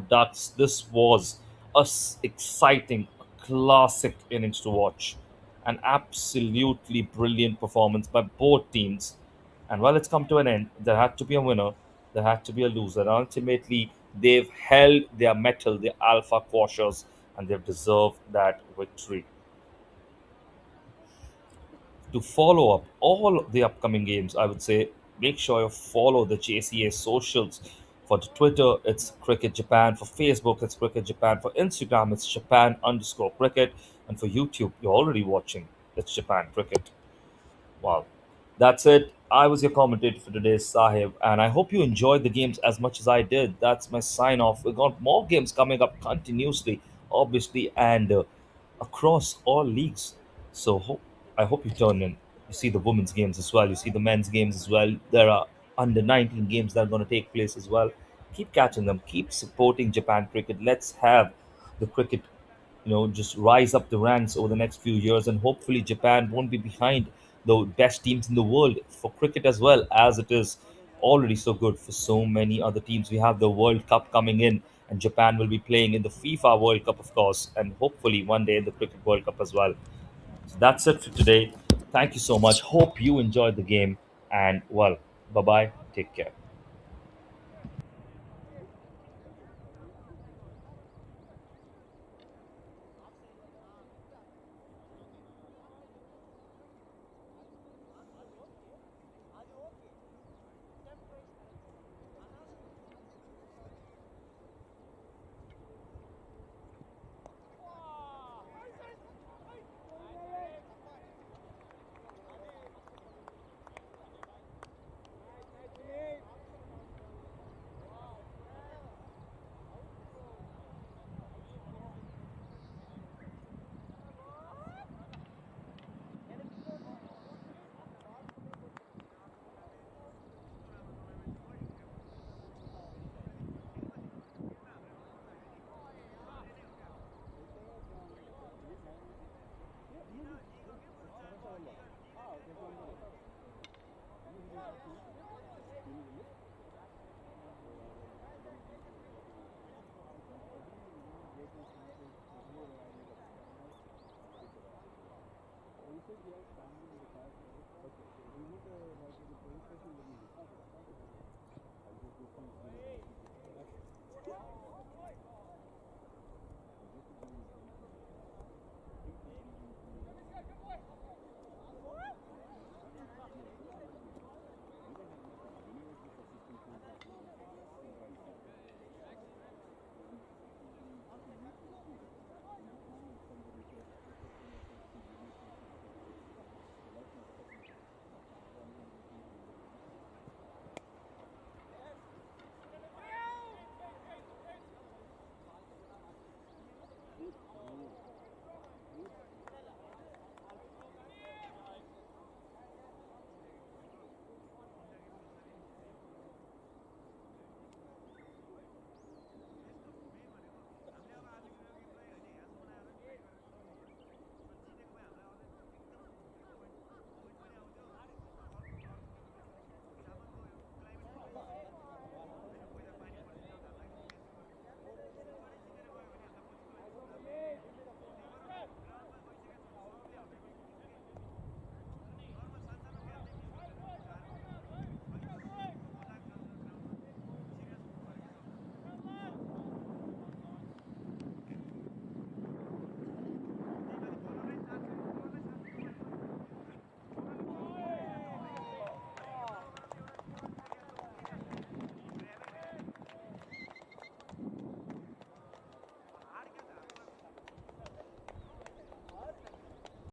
ducks. This was exciting, classic innings to watch. An absolutely brilliant performance by both teams. And while it's come to an end, there had to be a winner, there had to be a loser. And ultimately, they've held their mettle, the Alpha Quashers, and they've deserved that victory. To follow up all the upcoming games, I would say make sure you follow the JCA socials For the Twitter, it's Cricket Japan. For Facebook, it's Cricket Japan. For Instagram, it's Japan_cricket. And for YouTube, you're already watching. It's Japan Cricket. Wow. That's it. I was your commentator for today, Sahib, and I hope you enjoyed the games as much as I did. That's my sign off. We've got more games coming up continuously, obviously, and across all leagues. So I hope you turn in. You see the women's games as well. You see the men's games as well. There are under 19 games that are going to take place as well. Keep catching them. Keep supporting Japan cricket. Let's have the cricket just rise up the ranks over the next few years, and hopefully Japan won't be behind the best teams in the world for cricket as well, as it is already so good for so many other teams. We have the World Cup coming in, and Japan will be playing in the FIFA World Cup, of course, and hopefully one day in the Cricket World Cup as well. So that's it for today. Thank you so much. Hope you enjoyed the game, and well, bye bye. Take care.